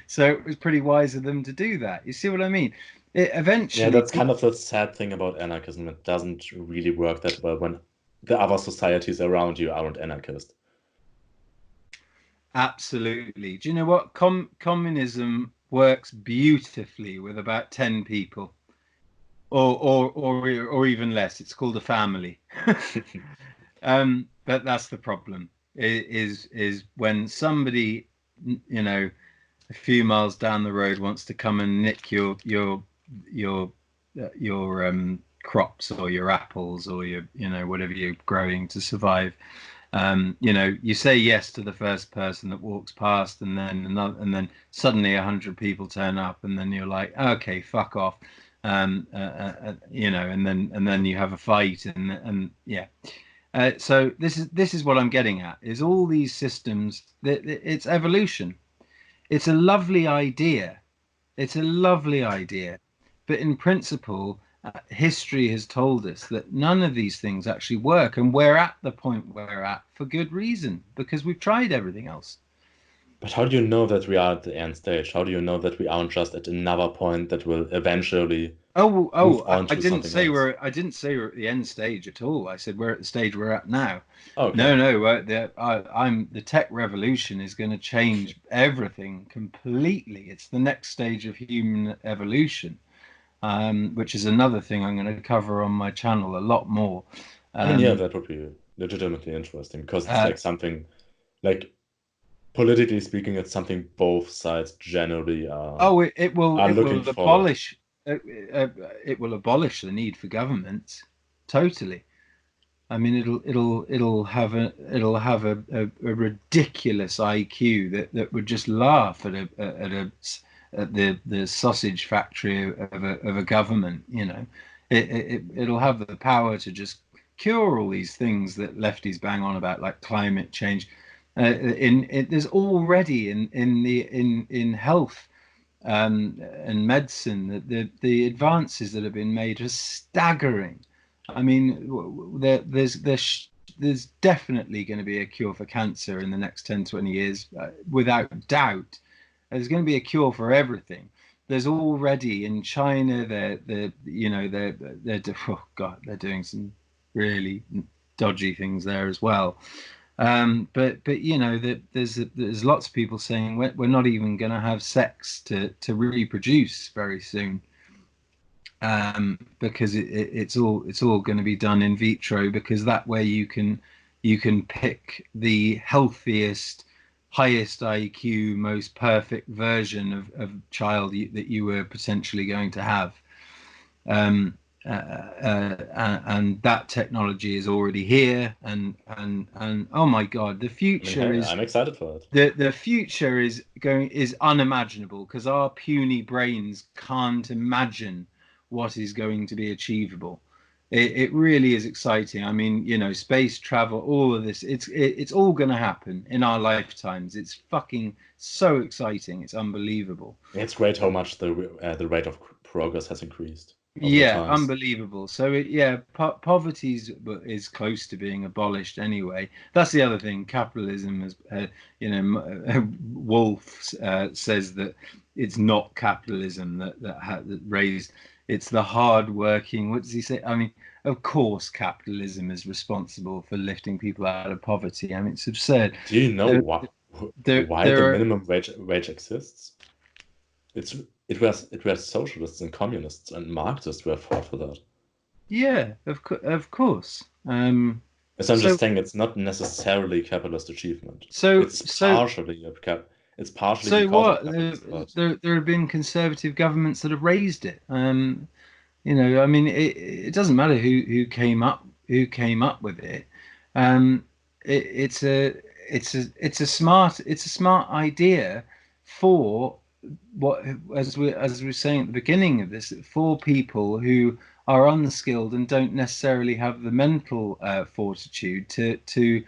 So it was pretty wise of them to do that. You see what I mean? It Yeah, eventually. that's kind of the sad thing about anarchism. It doesn't really work that well when the other societies around you aren't anarchist. Absolutely. Do you know what? Communism works beautifully with about 10 people, or even less. It's called a family. But that's the problem. Is when somebody, a few miles down the road wants to come and nick your crops, or your apples, or your whatever you're growing to survive. You say yes to the first person that walks past, and then another, and then suddenly 100 people turn up, and then you're like, okay, fuck off, and then you have a fight, and yeah. So this is what I'm getting at: is all these systems that it's evolution. It's a lovely idea. It's a lovely idea, but in principle, history has told us that none of these things actually work, and we're at the point we're at for good reason, because we've tried everything else. But how do you know that we are at the end stage? How do you know that we aren't just at another point that will eventually move on I to something else? I didn't say we're at the end stage at all. I said we're at the stage we're at now. Okay. No, I'm the tech revolution is going to change everything completely. It's the next stage of human evolution, which is another thing I'm going to cover on my channel a lot more. I mean, yeah, Um, that would be legitimately interesting because it's uh, like something, like politically speaking, it's something both sides generally oh, are it looking will forward. abolish it will abolish the need for governments totally. I mean, it'll have a ridiculous IQ that would just laugh at the sausage factory of a government. It'll have the power to just cure all these things that lefties bang on about, like climate change. There's already in health and medicine, the advances that have been made are staggering. I mean, there's definitely going to be a cure for cancer in the next 10, 20 years, without doubt. There's going to be a cure for everything. There's already in China, oh God, they're doing some really dodgy things there as well. But there's lots of people saying we're not even going to have sex to reproduce very soon, because it's all going to be done in vitro, because that way you can pick the healthiest, highest IQ, most perfect version of child that you were potentially going to have. And that technology is already here, and oh my God, the future I'm excited for it. The future is unimaginable, because our puny brains can't imagine what is going to be achievable. It really is exciting. I mean, space travel, all of this, it's all going to happen in our lifetimes. It's fucking so exciting. It's unbelievable. It's great how much the rate of progress has increased over the Yeah, times. unbelievable. So poverty is close to being abolished anyway. That's the other thing. Capitalism is, Wolf says that it's not capitalism that raised. It's the hard-working. What does he say? I mean, of course, capitalism is responsible for lifting people out of poverty. I mean, it's absurd. Do you know why the minimum wage exists? It was socialists and communists and Marxists who have fought for that. Yeah, of course. So I'm just saying it's not necessarily a capitalist achievement. It's partially because there have been conservative governments that have raised it. I mean, it doesn't matter who came up with it. It's a smart idea for what, as we were saying at the beginning of this, for people who are unskilled and don't necessarily have the mental fortitude to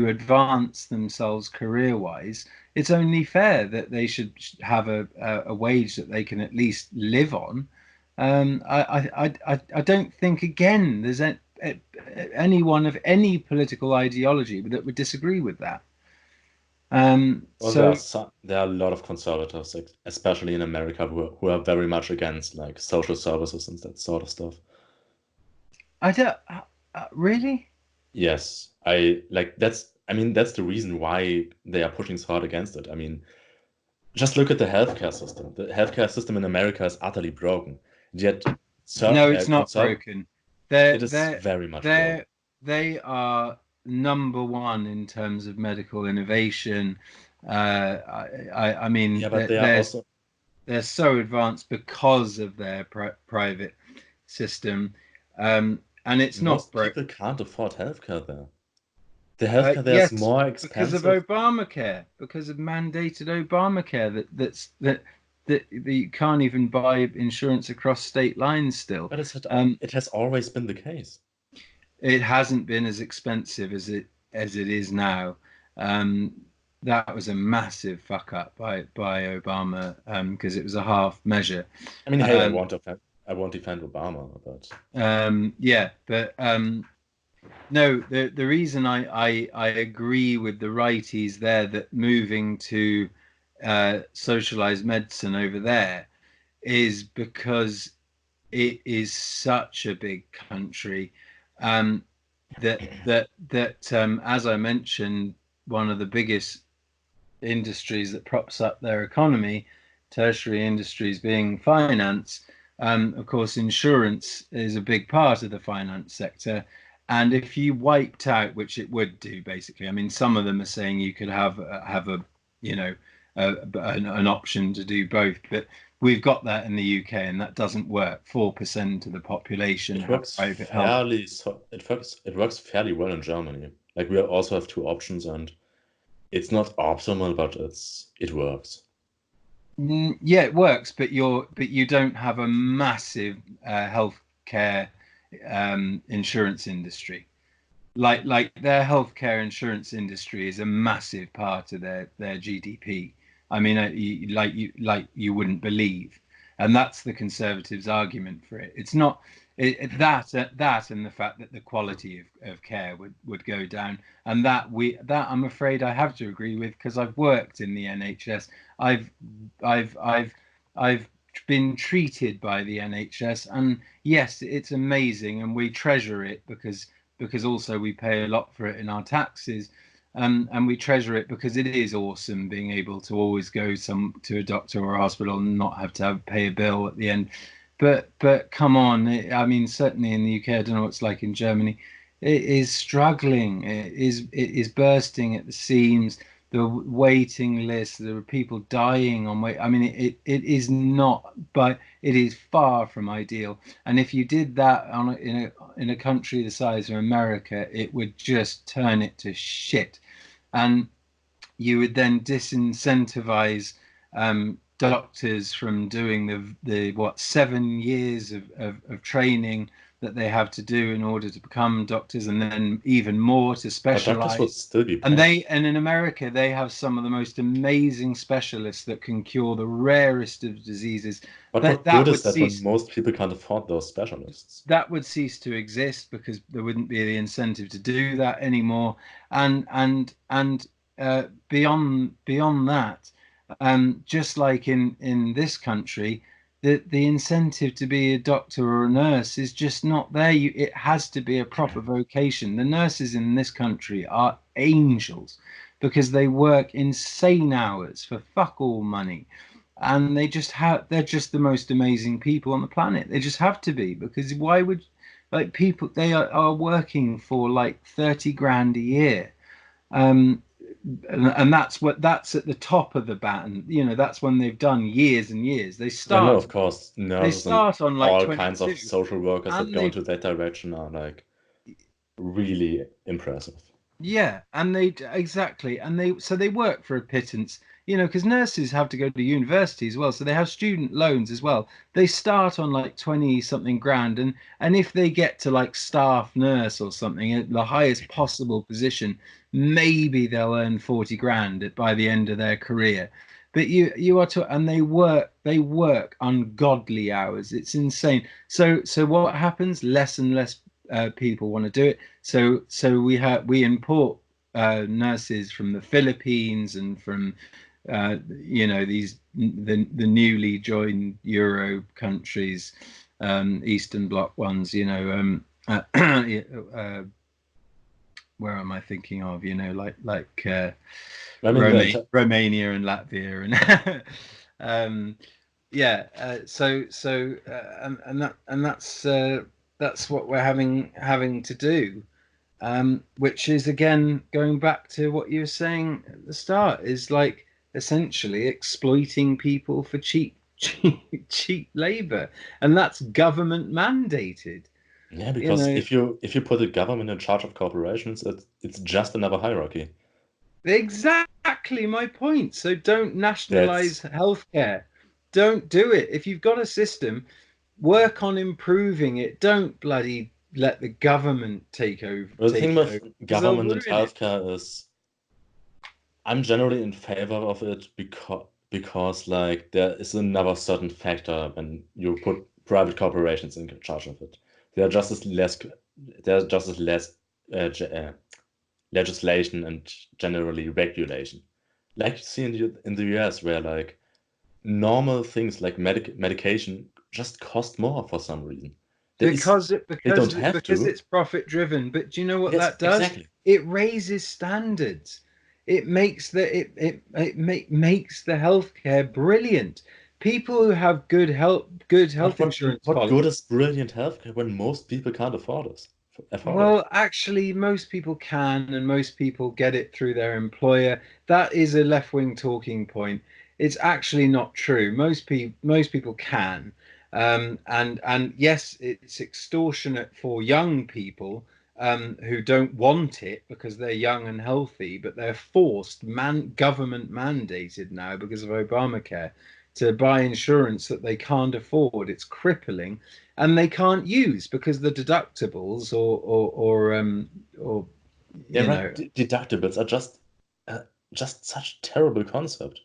advance themselves career-wise. It's only fair that they should have a wage that they can at least live on. I don't think, again, there's anyone of any political ideology that would disagree with that. There are a lot of conservatives, especially in America, who are very much against like social services and that sort of stuff. I don't really. Yes, that's the reason why they are pushing so hard against it. I mean, just look at the healthcare system. The healthcare system in America is utterly broken. Yet, no, it's not broken. It is very much broken. They are number one in terms of medical innovation. I mean, yeah, but they're so advanced because of their private system, and it's not broken. People can't afford healthcare there. The healthcare there is more expensive because of Obamacare, because of mandated Obamacare that you can't even buy insurance across state lines still. But it has always been the case. It hasn't been as expensive as it is now. That was a massive fuck up by Obama, because it was a half measure. I mean, hey, I won't defend Obama, but no, the reason I agree with the righties there that moving to socialized medicine over there is because it is such a big country, that as I mentioned, one of the biggest industries that props up their economy, tertiary industries being finance, of course insurance is a big part of the finance sector. And if you wiped out, which it would do basically, I mean, some of them are saying you could have an option to do both, but we've got that in the UK, and that doesn't work. 4% of the population have private health. It works fairly well in Germany. Like, we also have two options, and it's not optimal, but it works. Yeah, it works, but you don't have a massive healthcare insurance industry. Like their healthcare insurance industry is a massive part of their GDP. I mean, you wouldn't believe, and that's the Conservatives' argument for it. It's not That and the fact that the quality of care would go down, and that I'm afraid I have to agree with, because I've worked in the NHS. I've been treated by the NHS, and yes, it's amazing, and we treasure it because also we pay a lot for it in our taxes. And we treasure it because it is awesome being able to always go to a doctor or a hospital and not have to pay a bill at the end. But come on, I mean, certainly in the UK, I don't know what it's like in Germany. It is struggling. It is bursting at the seams. The waiting list. There are people dying on wait. I mean, it is not, but it is far from ideal. And if you did that in a country the size of America, it would just turn it to shit. And you would then disincentivize doctors from doing the 7 years of training that they have to do in order to become doctors, and then even more to But doctors would specialize. still be And paid. in America, they have some of the most amazing specialists that can cure the rarest of diseases. But That what good would is that when cease. most people can't afford those specialists? That would cease to exist because there wouldn't be the incentive to do that anymore. And beyond that, just like in this country, the incentive to be a doctor or a nurse is just not there. It has to be a proper vocation. The nurses in this country are angels because they work insane hours for fuck all money, and they're just the most amazing people on the planet. They just have to be, because why would, like, people, they are working for like 30 grand a year. um and that's at the top of the baton. That's when they've done years and years. They Yeah, no, start of course, they nurses and start on like all kinds of 22, social workers that and go they into that direction are like really impressive. yeah, and they exactly, and they work for a pittance, because nurses have to go to university as well, so they have student loans as well. They start on like 20 something grand, and if they get to like staff nurse or something at the highest possible position, maybe they'll earn 40 grand by the end of their career. But and they work ungodly hours. It's insane. So what happens? Less and less people want to do it. So we import nurses from the Philippines and from the newly joined Euro countries, Eastern Bloc ones. Where am I thinking of? Like I mean, Romania and Latvia and that's what we're having to do. Which is, again, going back to what you were saying at the start, is like essentially exploiting people for cheap labor, and that's government mandated. yeah, because if you put the government in charge of corporations, it's just another hierarchy. Exactly my point. So don't nationalize healthcare. Don't do it. If you've got a system, work on improving it. Don't bloody let the government take over. Well, the thing with Over, government and healthcare is, I'm generally in favor of it because like there is another certain factor when you put private corporations in charge of it. There's just as less legislation and generally regulation, like you see in the US, where like normal things like medication just cost more for some reason. Because to. it's profit driven. But do you know what Yes, that does? exactly. It raises standards. It makes makes the healthcare brilliant. People who have good health insurance What policy. good is brilliant healthcare when most people can't afford it? Well, actually, most people can, and most people get it through their employer. That is a left-wing talking point. It's actually not true. Most people can, and yes, it's extortionate for young people who don't want it because they're young and healthy, but they're forced, government mandated now because of Obamacare, to buy insurance that they can't afford. It's crippling, and they can't use because the deductibles or yeah, right. Deductibles are just such a terrible concept.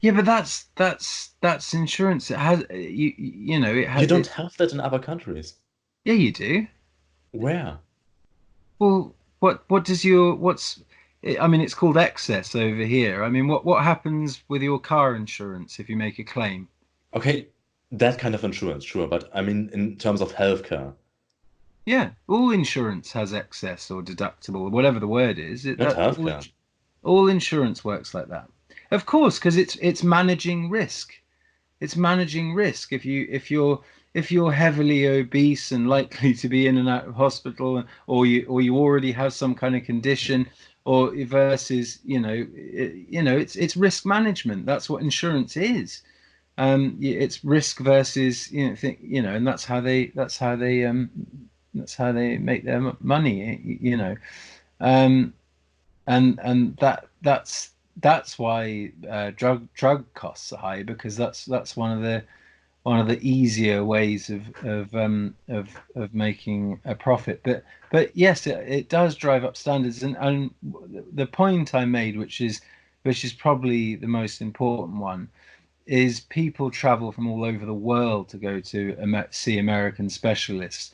Yeah, but that's insurance. It has it has. You don't have that in other countries. Yeah, you do. Where? Well, what's I mean, it's called excess over here. I mean, what happens with your car insurance if you make a claim? Okay, that kind of insurance, sure, but I mean in terms of healthcare, Yeah, all insurance has excess or deductible, whatever the word is. not healthcare. All insurance works like that. Of course, because it's managing risk. It's managing risk. If you're heavily obese and likely to be in and out of hospital, or you already have some kind of condition, or versus it's risk management. That's what insurance is. It's risk versus and that's how they make their money. Um, and that's why drug costs are high, because that's one of the easier ways of making a profit. But yes, it does drive up standards, and the point I made, which is probably the most important one, is people travel from all over the world to go to see American specialists,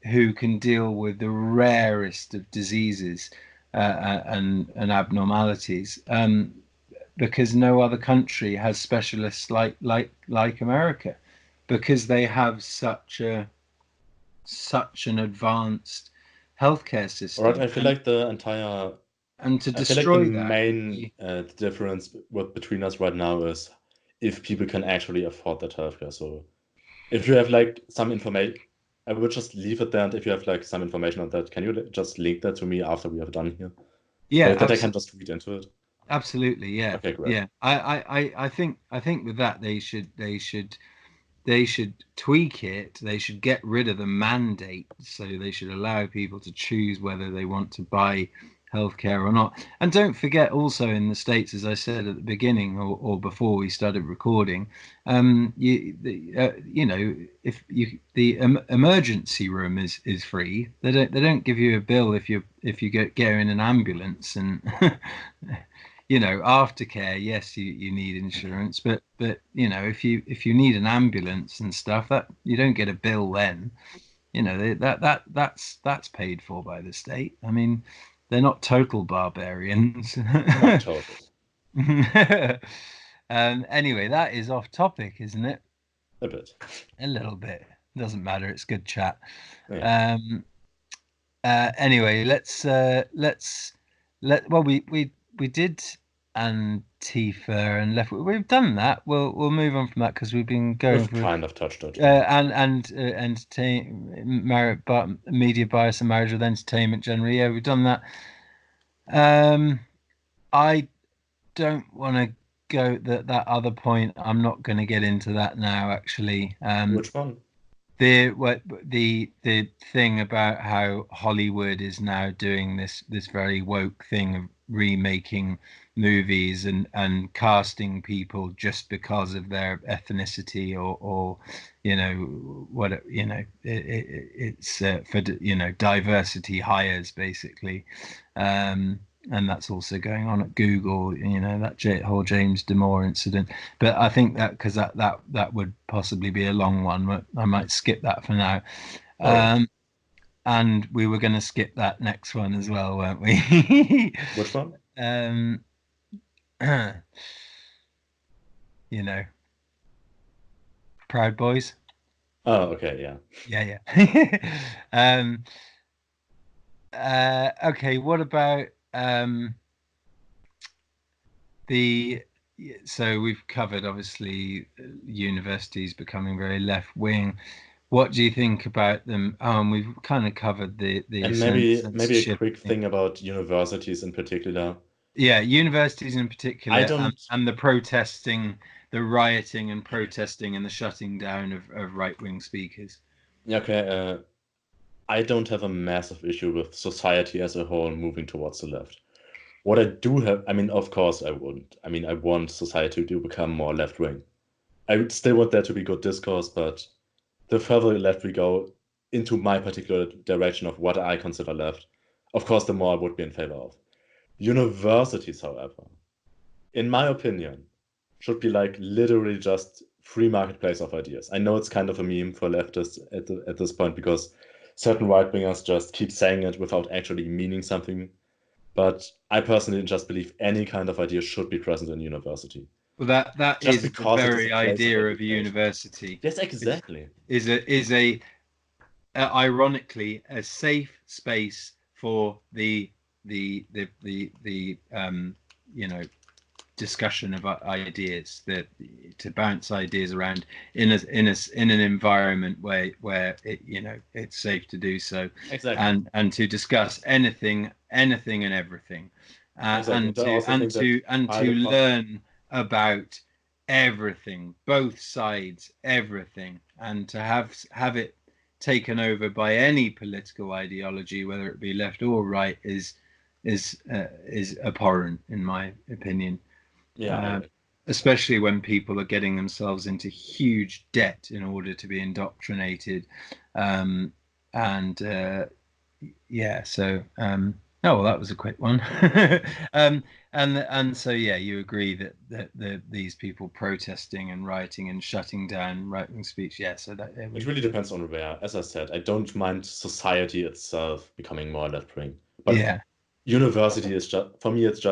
who can deal with the rarest of diseases and abnormalities, because no other country has specialists like America, because they have such an advanced healthcare All right, system, I feel like the entire, and to I feel like the destroy that would main be difference between us right now is if people can actually afford that healthcare. So if you have like some information, I would just leave it there. And if you have like some information on that, can you just link that to me after we have done here, so yeah, that I can just read into it? absolutely, yeah, Okay, great. yeah. I think with that they should tweak it. They should get rid of the mandate. So they should allow people to choose whether they want to buy healthcare or not. And don't forget, also in the States, as I said at the beginning, or before we started recording, if the emergency room is free. They don't give you a bill if you get in an ambulance, and aftercare, yes, you need insurance, but if you need an ambulance and stuff, that you don't get a bill then. That's paid for by the state. I mean, they're not total barbarians. Not total. Anyway, that is off topic, isn't it? A bit. A little bit. Doesn't matter. It's good chat. Yeah. Um, anyway, well, we did Antifa and left. We've done that. We'll move on from that, because we've been going We've for kind of touched it. and media bias and marriage with entertainment generally. Yeah, we've done that. I don't want to go that other point. I'm not going to get into that now, actually. Which one? The thing about how Hollywood is now doing this very woke thing of remaking movies and casting people just because of their ethnicity, or it's for diversity hires, basically. And that's also going on at Google, that whole James Damore incident. But I think that, because that would possibly be a long one, but I might skip that for now. All right. And we were going to skip that next one as well, weren't we? Which one? you know, Proud Boys. Oh, okay, yeah. Yeah. Okay, what about the so we've covered, obviously, universities becoming very left wing. What do you think about them? We've kind of covered the And maybe a censorship quick thing. thing about universities in particular. Yeah, universities in I particular, don't. and the protesting, the rioting and protesting, and the shutting down of right-wing speakers. Okay, I don't have a massive issue with society as a whole moving towards the left. What I do have, I mean, of course I wouldn't. I mean, I want society to become more left-wing. I would still want there to be good discourse, but the further left we go into my particular direction of what I consider left, of course, the more I would be in favor of. Universities, however, in my opinion, should be like literally just free marketplace of ideas. I know it's kind of a meme for leftists at this point because certain right-wingers just keep saying it without actually meaning something. But I personally just believe any kind of idea should be present in university. Well, that Just is the because it is very a place idea of a education. university. Yes, exactly. Is a ironically a safe space for the you know, discussion of ideas, that to bounce ideas around in an environment where it, you know, it's safe to do so. Exactly. And to discuss anything and everything, Exactly. and to learn about everything, both sides, everything, and to have it taken over by any political ideology, whether it be left or right, is abhorrent in my opinion. Yeah. Especially when people are getting themselves into huge debt in order to be indoctrinated. Yeah, so oh well, that was a quick one. And so yeah, you agree that these people protesting and rioting and shutting down right-wing speech, yeah, so that it really depends on where. As I said, I don't mind society itself becoming more left-wing, but yeah, university is just, for me, it's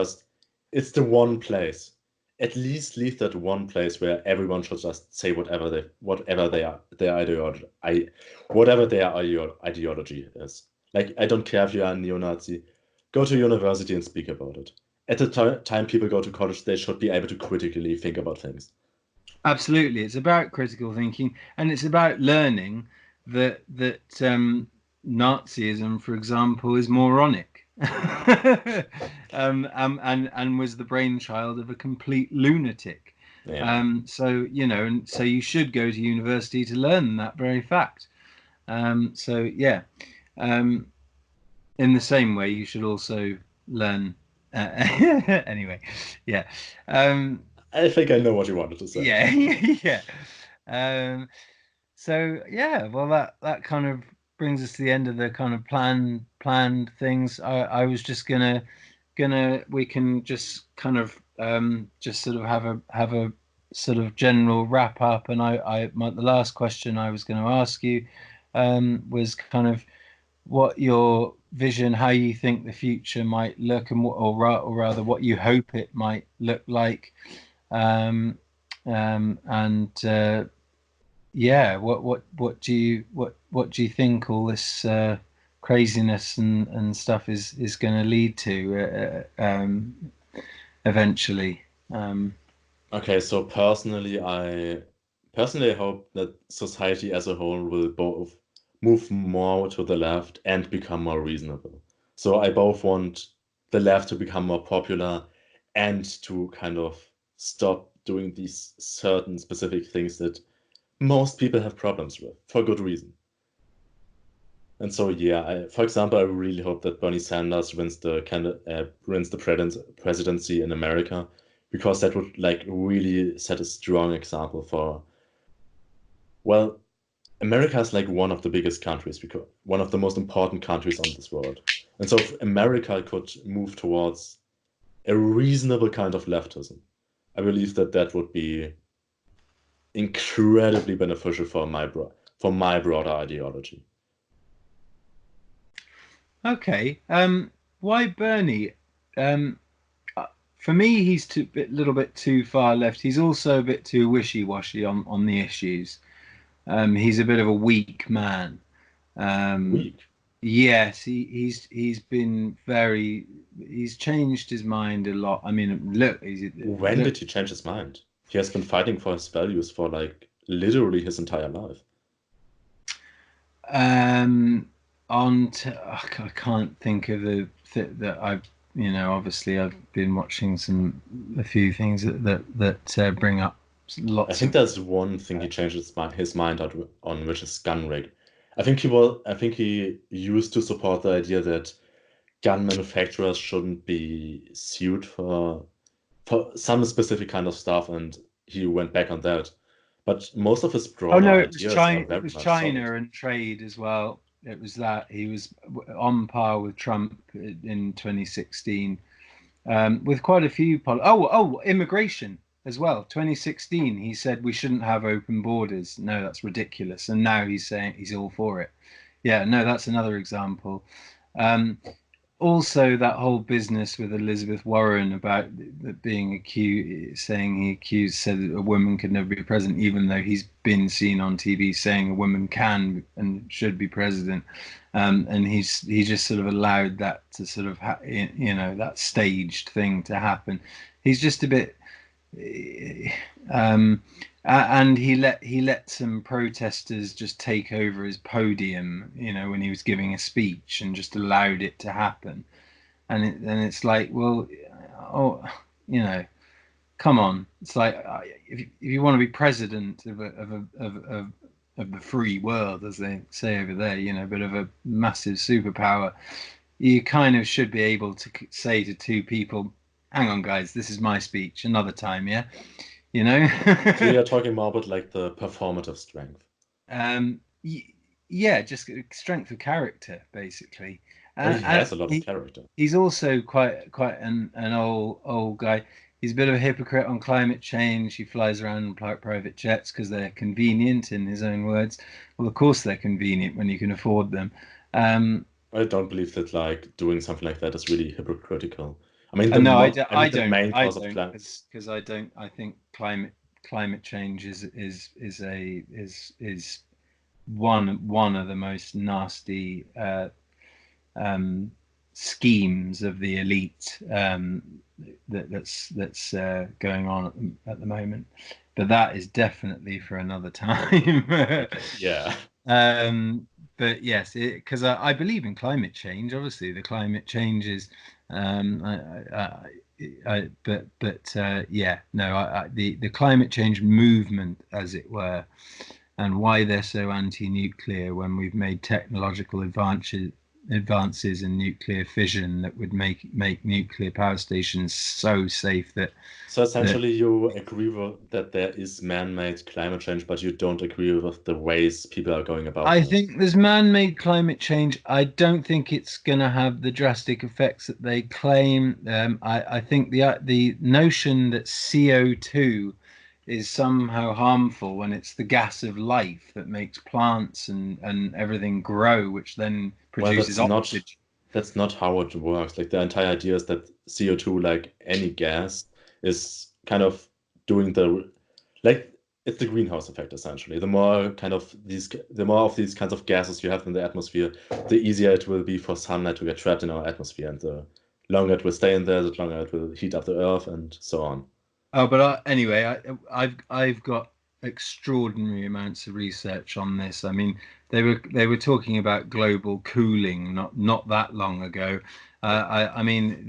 the one place. At least leave that one place where everyone should just say whatever their ideology is. Like, I don't care if you are a neo-Nazi, go to university and speak about it. At the time people go to college, they should be able to critically think about things. absolutely. It's about critical thinking, and it's about learning that Nazism, for example, is moronic. And was the brainchild of a complete lunatic. Yeah. So, you know, and so you should go to university to learn that very fact. So yeah, in the same way, you should also learn. Anyway, yeah. I think I know what you wanted to say. Yeah, yeah. So yeah, well, that kind of brings us to the end of the kind of planned things. I was just gonna we can just kind of just sort of have a sort of general wrap up. And the last question I was going to ask you was kind of what your vision, how you think the future might look, and or rather what you hope it might look like. And yeah, what do you think all this craziness and stuff is going to lead to eventually? Okay, so I personally hope that society as a whole will both move more to the left and become more reasonable. So I both want the left to become more popular and to kind of stop doing these certain specific things that most people have problems with for good reason. And so yeah, for example, I really hope that Bernie Sanders wins the presidency in America, because that would like really set a strong example for, well, America is like one of the biggest countries, because one of the most important countries on this world. And so if America could move towards a reasonable kind of leftism, I believe that that would be incredibly beneficial for my broader ideology. Okay. Why Bernie? For me, he's a little bit too far left. He's also a bit too wishy-washy on the issues. He's a bit of a weak man. Weak. Yes, he's been he's changed his mind a lot. I mean, look, When did he change his mind? He has been fighting for his values for like literally his entire life. I can't think of that I've, you know, obviously I've been watching a few things that bring up lots. I think there's one thing he changed his mind on, which is gun rig. I think he used to support the idea that gun manufacturers shouldn't be sued for some specific kind of stuff, and he went back on that. But most of his broader ideas are very much China solid. and trade as well. It was that he was on par with Trump in 2016, with quite a few immigration. as well. 2016, he said we shouldn't have open borders. No, that's ridiculous. And now he's saying he's all for it. Yeah, no, that's another example. Also, that whole business with Elizabeth Warren about being accused, saying said a woman could never be president, even though he's been seen on TV saying a woman can and should be president. And he just sort of allowed that to sort of, that staged thing to happen. He's just a bit, and he let some protesters just take over his podium, when he was giving a speech, and just allowed it to happen. And it's like, well, come on. It's like, if you want to be president of the free world, as they say over there, but of a massive superpower, you kind of should be able to say to two people, hang on, guys, this is my speech, another time, yeah? So you're talking more about like the performative strength. Yeah, just strength of character, basically. Well, he has a lot of character. He's also quite an old guy. He's a bit of a hypocrite on climate change. He flies around in private jets because they're convenient, in his own words. Well, of course they're convenient when you can afford them. I don't believe that like doing something like that is really hypocritical. I mean, I don't, because I think climate change is one of the most nasty schemes of the elite that's going on at the moment. But that is definitely for another time. Yeah. But yes, because I believe in climate change. Obviously, the climate change is. The climate change movement, as it were, and why they're so anti-nuclear when we've made technological advances in nuclear fission that would make nuclear power stations so safe that. So essentially, you agree with that there is man-made climate change, but you don't agree with the ways people are going about it. I think there's man-made climate change. I don't think it's going to have the drastic effects that they claim. I think the notion that CO2 is somehow harmful when it's the gas of life that makes plants and everything grow, which then produces oxygen. That's not how it works. Like the entire idea is that CO2, like any gas, is kind of doing it's the greenhouse effect essentially. The more of these kinds of gases you have in the atmosphere, the easier it will be for sunlight to get trapped in our atmosphere, and the longer it will stay in there, the longer it will heat up the earth, and so on. Oh, but anyway, I've got extraordinary amounts of research on this. I mean, they were talking about global cooling not that long ago. I mean,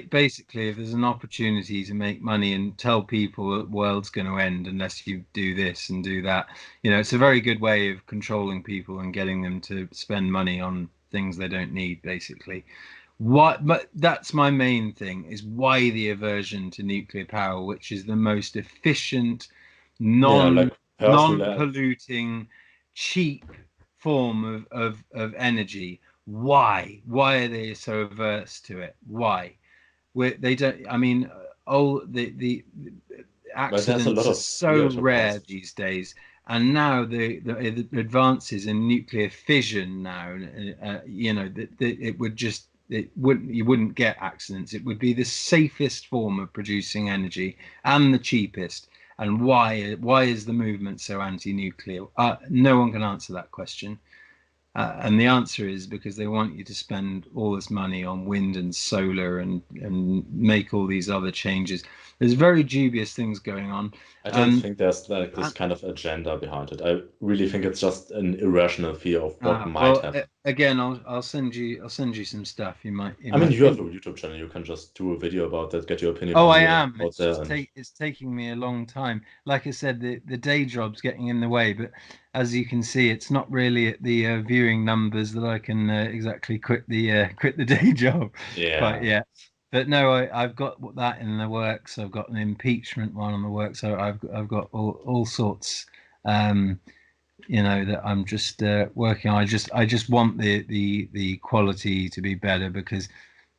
basically, if there's an opportunity to make money and tell people the world's going to end unless you do this and do that, it's a very good way of controlling people and getting them to spend money on things they don't need, basically. But that's my main thing, is why the aversion to nuclear power, which is the most efficient, non-polluting, cheap form of energy. Why are they so averse to it? Why? They don't. I mean, the accidents are so rare these days, and now the advances in nuclear fission now, it would just. You wouldn't get accidents. It would be the safest form of producing energy and the cheapest. And why is the movement so anti-nuclear? No one can answer that question. And the answer is because they want you to spend all this money on wind and solar and make all these other changes. There's very dubious things going on. I don't think there's like this kind of agenda behind it. I really think it's just an irrational fear of what might happen. Again, I'll send you some stuff. You have a YouTube channel. You can just do a video about that, get your opinion. Oh, I am. It's taking me a long time. Like I said, the day job's getting in the way, but as you can see, it's not really at the viewing numbers that I can exactly quit the day job. Yeah. But yeah. But no, I've got that in the works. I've got an impeachment one on the works. So I've got all sorts, that I'm just working on. I just want the quality to be better, because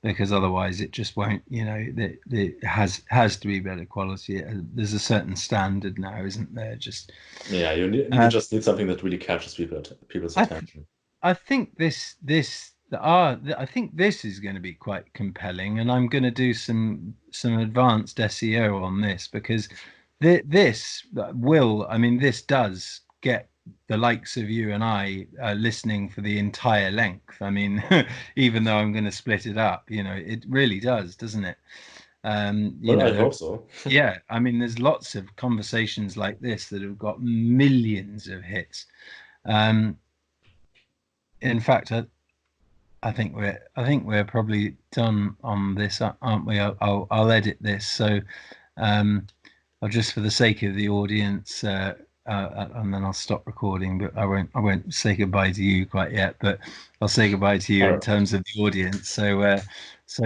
because otherwise it just won't. It has to be better quality. There's a certain standard now, isn't there? Just Yeah, you just need something that really catches people's I attention. I think I think this is going to be quite compelling, and I'm going to do some advanced SEO on this, because this this does get the likes of you and I listening for the entire length. I mean, even though I'm going to split it up, it really does, doesn't it? Well, I hope so. Yeah, I mean, there's lots of conversations like this that have got millions of hits. In fact, I think we're probably done on this, aren't we? I'll edit this, so I'll just, for the sake of the audience, and then I'll stop recording. But I won't say goodbye to you quite yet. But I'll say goodbye to you in terms of the audience. So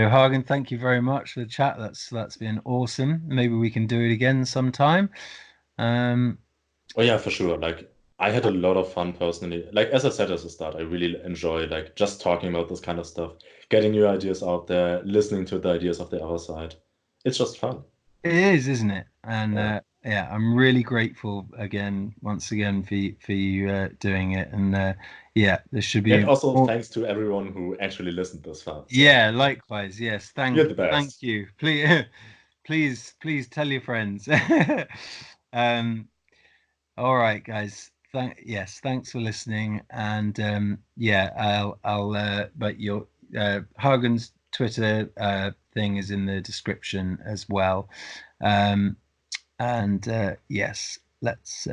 Hagen, thank you very much for the chat. That's been awesome. Maybe we can do it again sometime. Oh yeah, for sure. Like, I had a lot of fun personally. Like, as I said at the start, I really enjoy like just talking about this kind of stuff, getting new ideas out there, listening to the ideas of the other side. It's just fun. It is, isn't it? And Yeah. yeah, I'm really grateful once again for you doing it. And yeah, there should And be also more. thanks to everyone who actually listened this far. So Yeah, likewise. Yes, you're the thank best. you. Please, please tell your friends. um, all right, guys. Thanks for listening. And yeah, but your Hagen's Twitter thing is in the description as well. And yes, let's